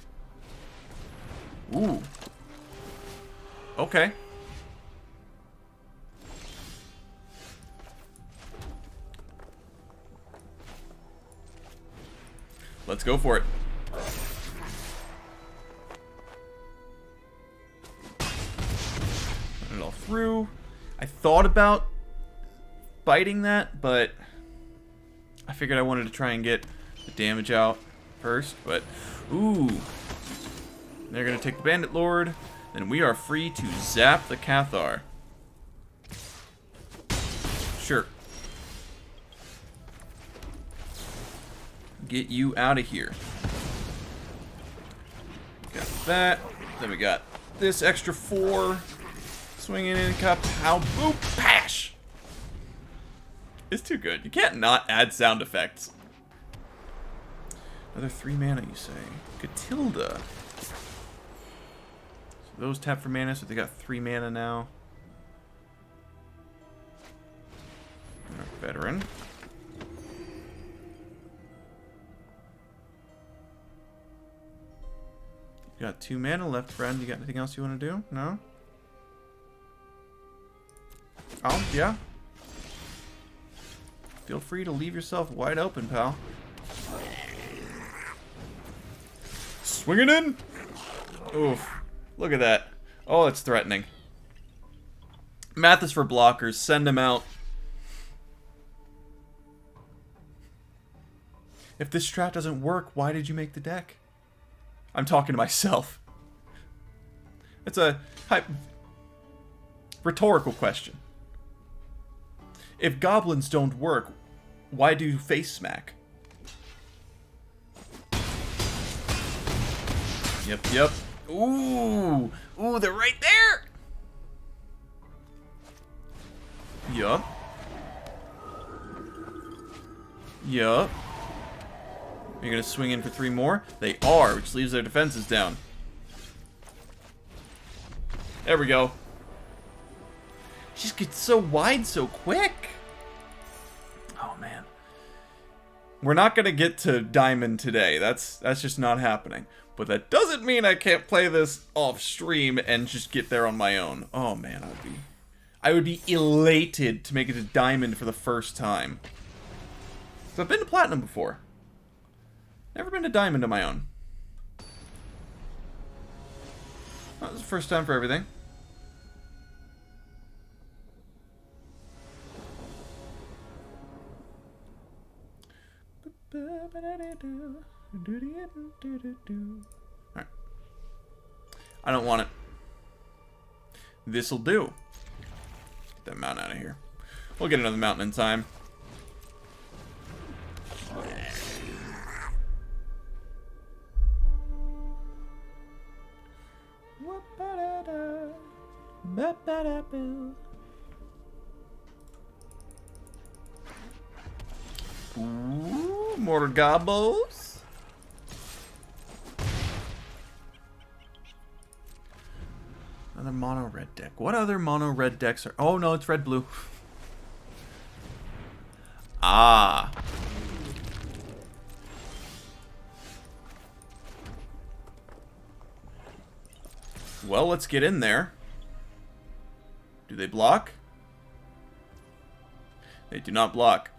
Ooh. Okay. Let's go for it. Run it all through. I thought about biting that, but I figured I wanted to try and get the damage out first, but ooh. They're gonna take the Bandit Lord, and we are free to zap the Cathar. Sure. Get you out of here. Got that. Then we got this extra 4. Swinging in, kapow, boop, pash! It's too good. You can't not add sound effects. Another 3 mana, you say? Catilda. So those tap for mana, so they got 3 mana now. Our veteran. You got 2 mana left, friend. You got anything else you want to do? No? Oh, yeah. Feel free to leave yourself wide open, pal. Swinging in! Oof. Look at that. Oh, it's threatening. Math is for blockers. Send them out. If this strat doesn't work, why did you make the deck? I'm talking to myself. It's a rhetorical question. If goblins don't work, why do you face smack? Yep. Ooh, they're right there. Yup. You're gonna swing in for 3 more? They are, which leaves their defenses down. There we go. Just gets so wide so quick. Oh man. We're not gonna get to Diamond today. That's just not happening. But that doesn't mean I can't play this off stream and just get there on my own. Oh man, I would be elated to make it to Diamond for the first time. So I've been to Platinum before. Never been to Diamond on my own. That was the first time for everything. Alright. I don't want it. This'll do. Get that mountain out of here. We'll get another mountain in time. Ooh, more gobbos. Another mono red deck. What other mono red decks are? Oh no, it's red blue. Ah. Well, let's get in there. Do they block? They do not block.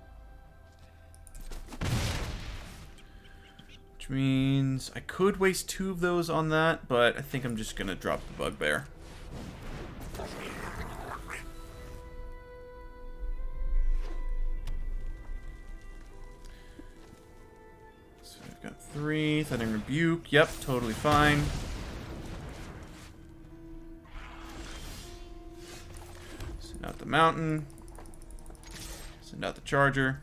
Which means I could waste 2 of those on that, but I think I'm just going to drop the Bugbear. So I've got 3. Thundering Rebuke. Yep, totally fine. Send out the mountain. Send out the charger.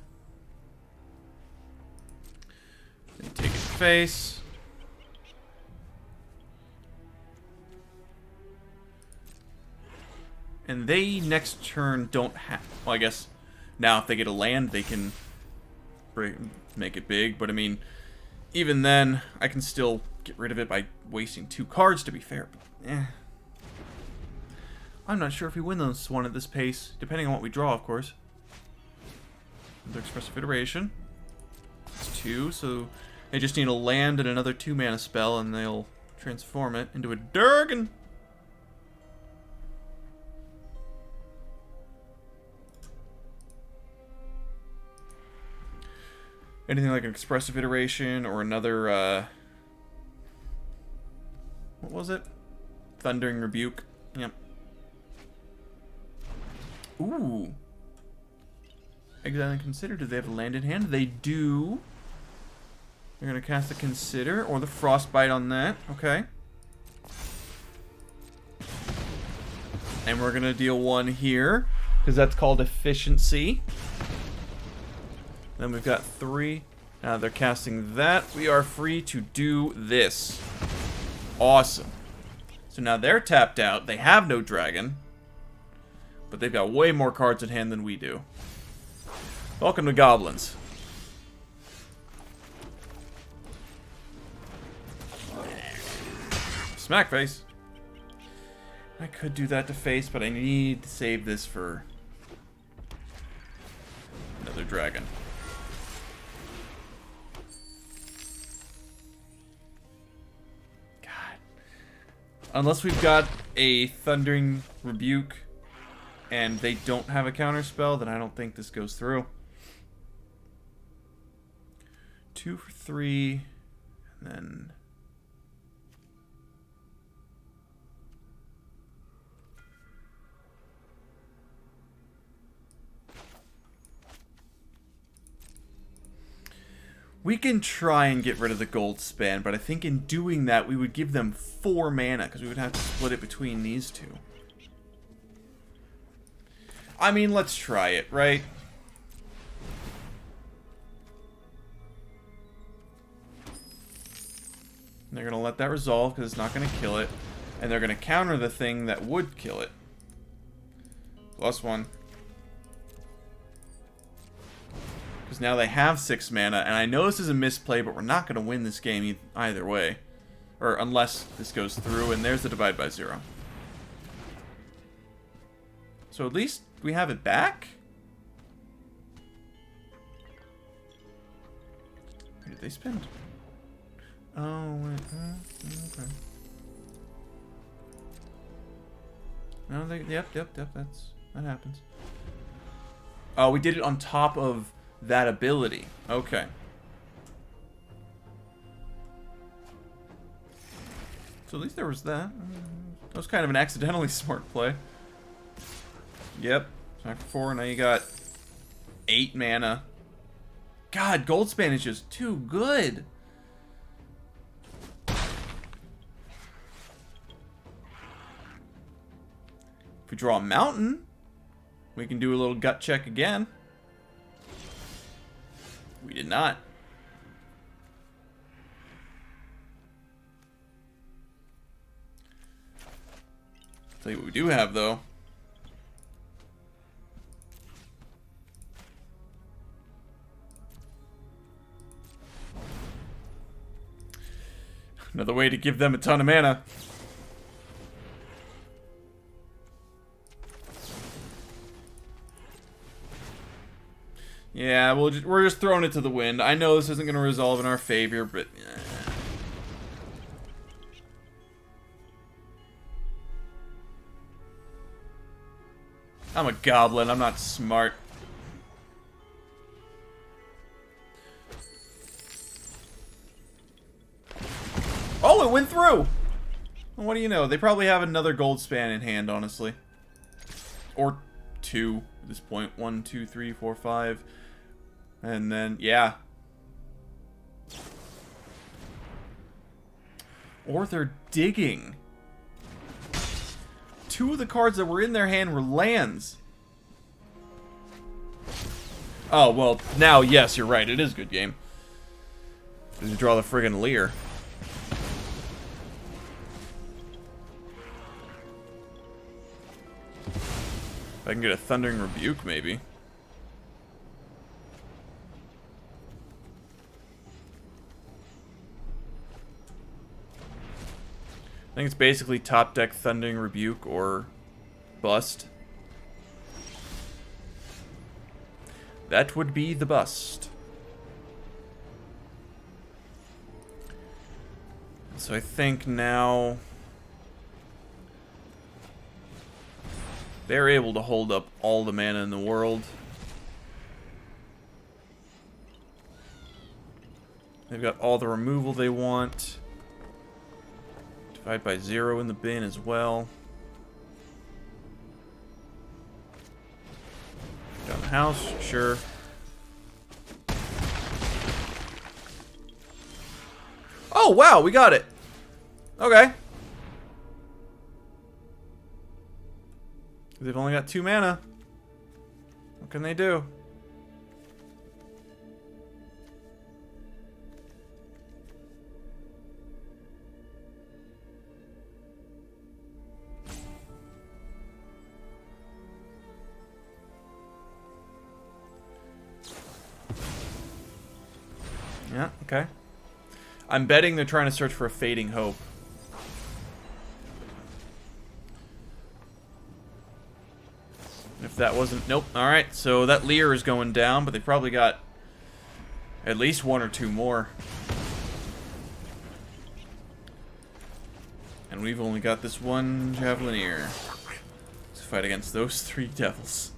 Then take its face. And they next turn don't have... Well, I guess now if they get a land, they can make it big. But I mean, even then, I can still get rid of it by wasting 2 cards, to be fair. But, I'm not sure if we win this one at this pace, depending on what we draw, of course. Another Expressive Iteration. It's 2, so they just need a land and another 2-mana spell, and they'll transform it into a Durgan. Anything like an Expressive Iteration or another, what was it? Thundering Rebuke. Yep. Ooh. Exile and Consider. Do they have a land in hand? They do. They're going to cast the Consider or the Frostbite on that. Okay. And we're going to deal 1 here, because that's called Efficiency. Then we've got 3. Now they're casting that. We are free to do this. Awesome. So now they're tapped out. They have no dragon. But they've got way more cards in hand than we do. Welcome to Goblins. Smack face. I could do that to face, but I need to save this for another dragon. God. Unless we've got a Thundering Rebuke and they don't have a counter spell, then I don't think this goes through. 2 for 3, and then we can try and get rid of the gold span, but I think in doing that we would give them 4 mana, because we would have to split it between these two. I mean, let's try it, right? They're going to let that resolve because it's not going to kill it. And they're going to counter the thing that would kill it. +1. Because now they have 6 mana. And I know this is a misplay, but we're not going to win this game either way. Or unless this goes through. And there's the divide by 0. So at least we have it back? Where did they spend? Oh, wait. Okay. No, they. Yep. That happens. Oh, we did it on top of that ability. Okay. So at least there was that. That was kind of an accidentally smart play. Yep. Back 4. Now you got 8 mana. God, Goldspan is just too good. If we draw a mountain, we can do a little gut check again. We did not. I'll tell you what we do have, though. Another way to give them a ton of mana. Yeah, we're just throwing it to the wind. I know this isn't going to resolve in our favor, but... I'm a goblin. I'm not smart. Oh, it went through! Well, what do you know? They probably have another gold span in hand, honestly. Or 2 at this point. 1, 2, 3, 4, 5... And then, yeah. Or they're digging. 2 of the cards that were in their hand were lands. Oh, well, now, yes, you're right. It is a good game. You draw the friggin' Leer. If I can get a Thundering Rebuke, maybe. I think it's basically top deck Thundering Rebuke or Bust. That would be the bust. So I think now they're able to hold up all the mana in the world. They've got all the removal they want. Divide by 0 in the bin as well. Down the house, sure. Oh, wow, we got it. Okay. They've only got 2 mana. What can they do? Yeah, okay. I'm betting they're trying to search for a fading hope. If that wasn't... Nope. Alright, so that Leer is going down, but they probably got at least 1 or 2 more. And we've only got this one Javelineer to fight against those 3 devils.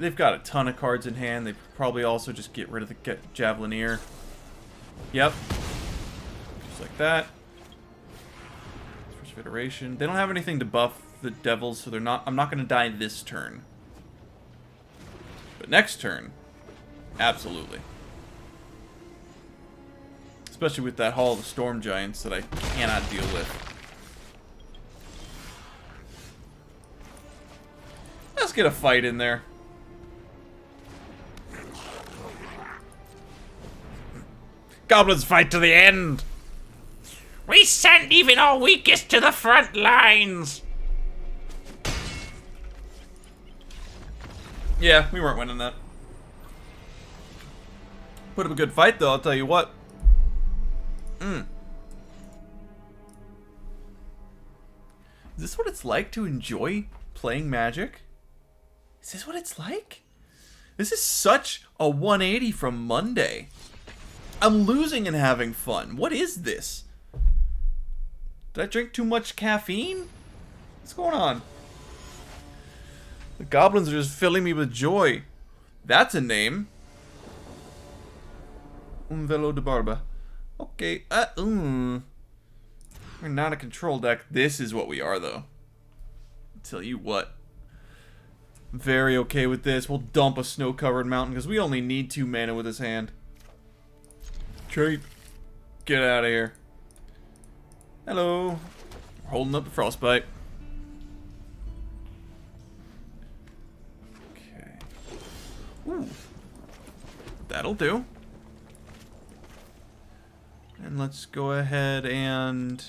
They've got a ton of cards in hand. They probably also just get rid of the Javelineer. Yep. Just like that. First iteration. They don't have anything to buff the devils, so they're not. I'm not going to die this turn. But next turn, absolutely. Especially with that Hall of the Storm Giants that I cannot deal with. Let's get a fight in there. Goblins fight to the end. We send even our weakest to the front lines. Yeah, we weren't winning that. Put up a good fight, though, I'll tell you what. Is this what it's like to enjoy playing Magic? Is this what it's like? This is such a 180 from Monday. I'm losing and having fun. What is this? Did I drink too much caffeine? What's going on? The goblins are just filling me with joy. That's a name. Un velo de barba. Okay. We're not a control deck. This is what we are, though. I'll tell you what. Very okay with this. We'll dump a snow-covered mountain because we only need 2 mana with his hand. Cheap. Get out of here. Hello. We're holding up the frostbite. Okay. Ooh. That'll do. And let's go ahead and...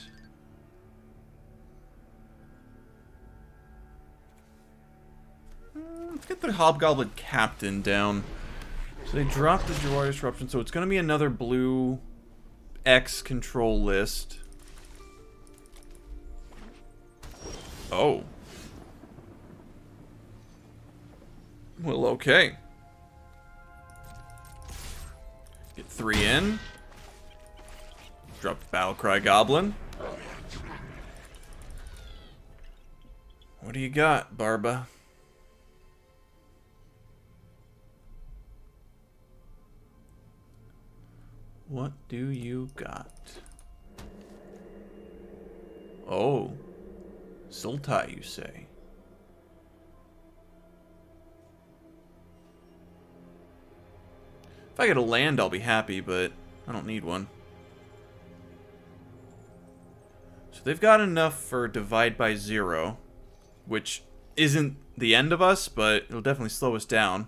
let's get the Hobgoblin Captain down. So they dropped the Roil Eruption, so it's going to be another blue X control list. Oh. Well, okay. Get 3 in. Drop the Battle Cry Goblin. What do you got, Barba? What do you got? Oh. Sultai, you say? If I get a land, I'll be happy, but I don't need one. So they've got enough for Divide by 0, which isn't the end of us, but it'll definitely slow us down.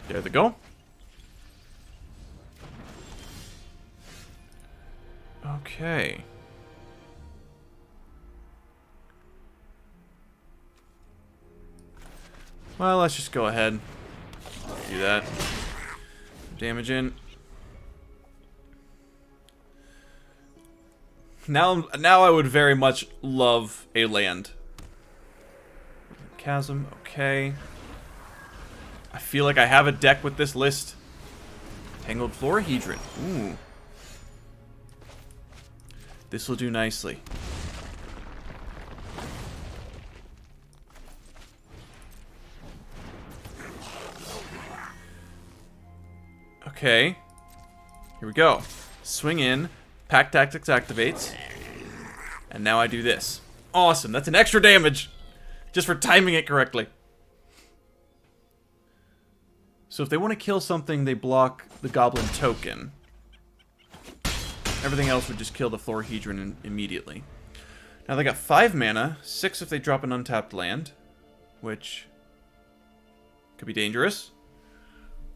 There they go. Okay. Well, let's just go ahead. Do that. Damage in. Now I would very much love a land. Chasm, okay. I feel like I have a deck with this list. Tangled Florahedron. Ooh. This will do nicely. Okay. Here we go. Swing in. Pack Tactics activates. And now I do this. Awesome. That's an extra damage. Just for timing it correctly. So if they want to kill something, they block the Goblin token. Everything else would just kill the Florahedron immediately. Now they got 5 mana. 6 if they drop an untapped land. Which could be dangerous.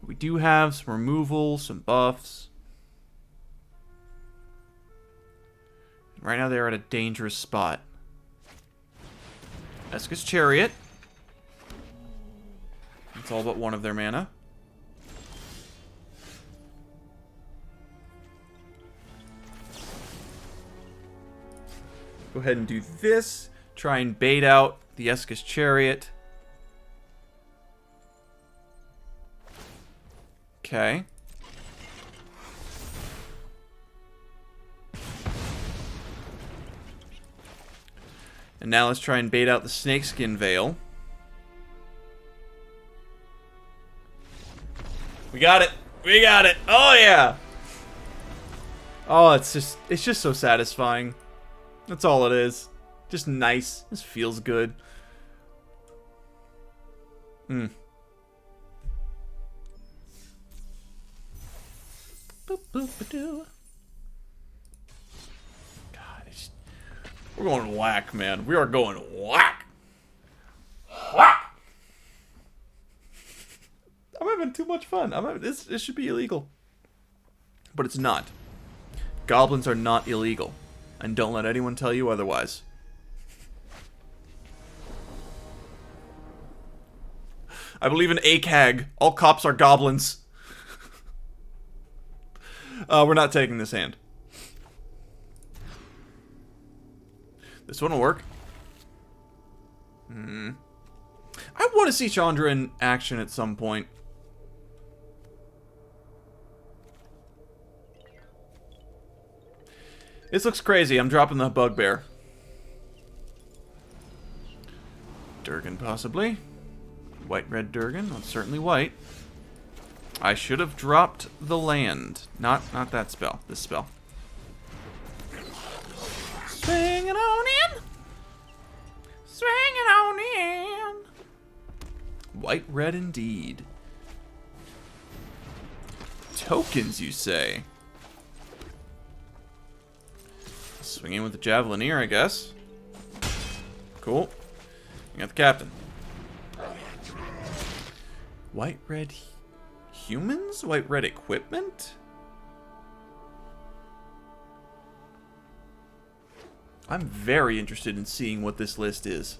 We do have some removal, some buffs. Right now they're at a dangerous spot. Esca's Chariot. It's all but one of their mana. Go ahead and do this. Try and bait out the Esca's Chariot. Okay. And now let's try and bait out the Snakeskin Veil. We got it! We got it! Oh yeah! Oh, it's just so satisfying. That's all it is. Just nice. This feels good. God, we're going whack, man. We are going whack. Whack. I'm having too much fun. This should be illegal, but it's not. Goblins are not illegal, and don't let anyone tell you otherwise. I believe in ACAG. All cops are goblins. We're not taking this hand. This one will work. I want to see Chandra in action at some point. This looks crazy. I'm dropping the Bugbear. Durgan, possibly. White-red Durgan. Well, certainly white. I should have dropped the land. Not that spell. This spell. Swinging on in. Swinging on in. White-red indeed. Tokens, you say? Swinging with the Javelineer, I guess. Cool. You got the Captain. White-red humans? White-red equipment? I'm very interested in seeing what this list is.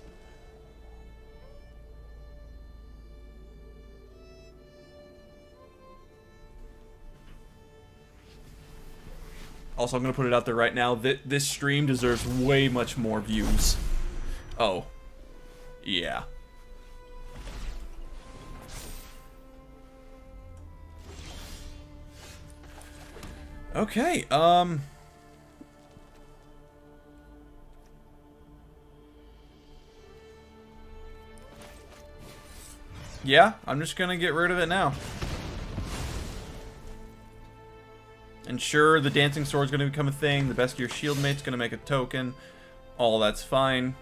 Also, I'm going to put it out there right now that this stream deserves way much more views. Oh. Yeah. Okay, yeah, I'm just gonna get rid of it now. And sure, the Dancing Sword's gonna become a thing, the Best Gear Shieldmate's gonna make a token. All that's fine.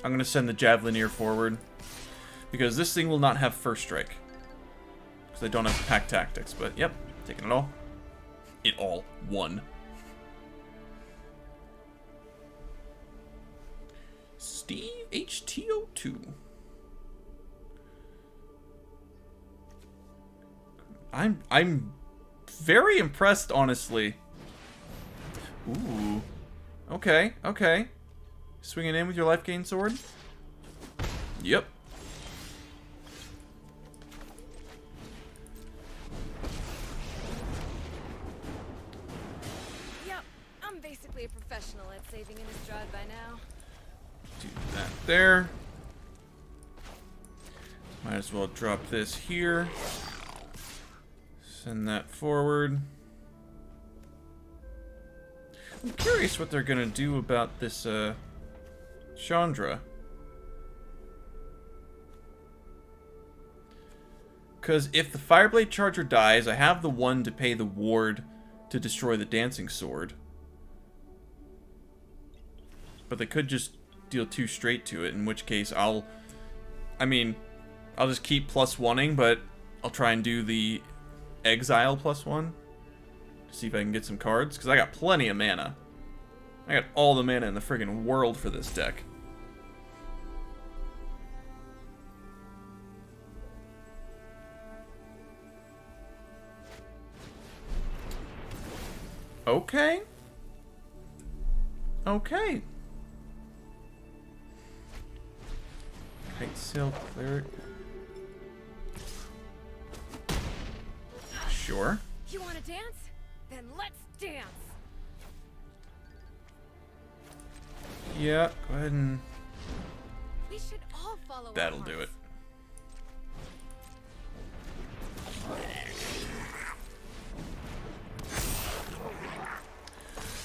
I'm gonna send the Javelineer forward. Because this thing will not have First Strike. Because I don't have Pack Tactics, but yep. Taking it all. It all. One. Steve HTO2. I'm very impressed, honestly. Ooh. Okay, okay. Swinging in with your life gain sword? Yep. basically a professional at saving in his stride by now. Do that there. Might as well drop this here. Send that forward. I'm curious what they're gonna do about this, Chandra. Because if the Fireblade Charger dies, I have the one to pay the ward to destroy the Dancing Sword. But they could just deal 2 straight to it, in which case I'll just keep +1ing, but I'll try and do the Exile +1 to see if I can get some cards, because I got plenty of mana. I got all the mana in the friggin' world for this deck. Okay. Okay. Kite Sail Cleric. Sure. You want to dance? Then let's dance. Yeah, go ahead and... We should all follow our That'll do it.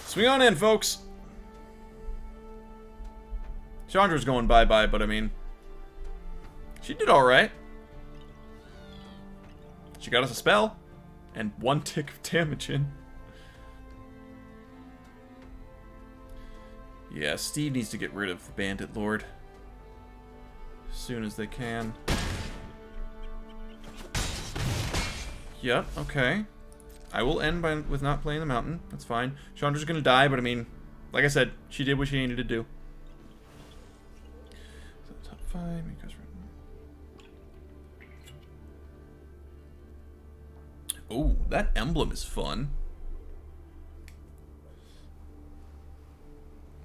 Swing on in, folks. Chandra's going bye-bye, but I mean... She did alright. She got us a spell. And 1 tick of damage in. Yeah, Steve needs to get rid of the Bandit Lord. As soon as they can. Yep, okay. I will end with not playing the mountain. That's fine. Chandra's gonna die, but I mean, like I said, she did what she needed to do. So top 5, because oh, that emblem is fun.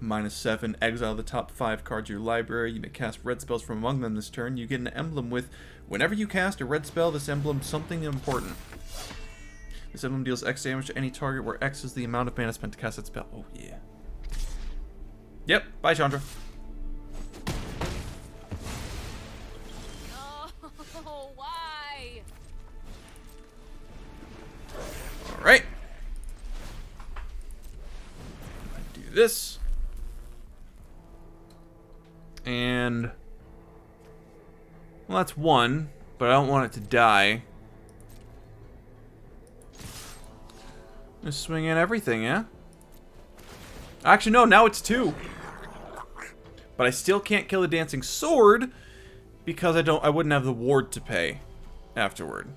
-7, exile the top 5 cards of your library. You may cast red spells from among them this turn. You get an emblem with, whenever you cast a red spell, this emblem something important. This emblem deals X damage to any target where X is the amount of mana spent to cast that spell. Oh, yeah. Yep, bye, Chandra. Oh, why? Alright. Do this. And... well, that's 1, but I don't want it to die. Just swing in everything, yeah? Actually, no, now it's 2. But I still can't kill the Dancing Sword because I wouldn't have the ward to pay afterward.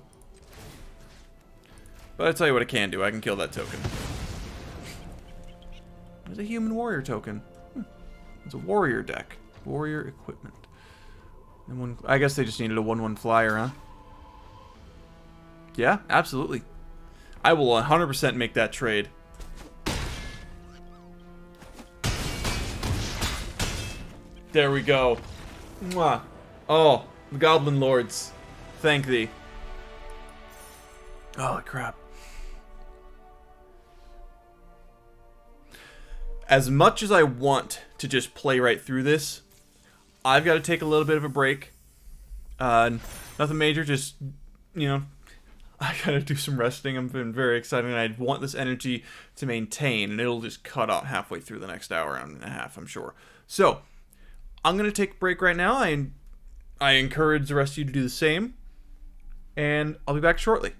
But I'll tell you what I can do. I can kill that token. There's a human warrior token. It's a warrior deck. Warrior equipment. And one, I guess they just needed a 1/1 flyer, huh? Yeah, absolutely. I will 100% make that trade. There we go. Mwah. Oh, the Goblin Lords. Thank thee. Oh, crap. As much as I want to just play right through this, I've got to take a little bit of a break. Nothing major, just, you know, I gotta do some resting. I've been very excited, and I want this energy to maintain, and it'll just cut out halfway through the next hour and a half, I'm sure. So, I'm gonna take a break right now. I encourage the rest of you to do the same, and I'll be back shortly.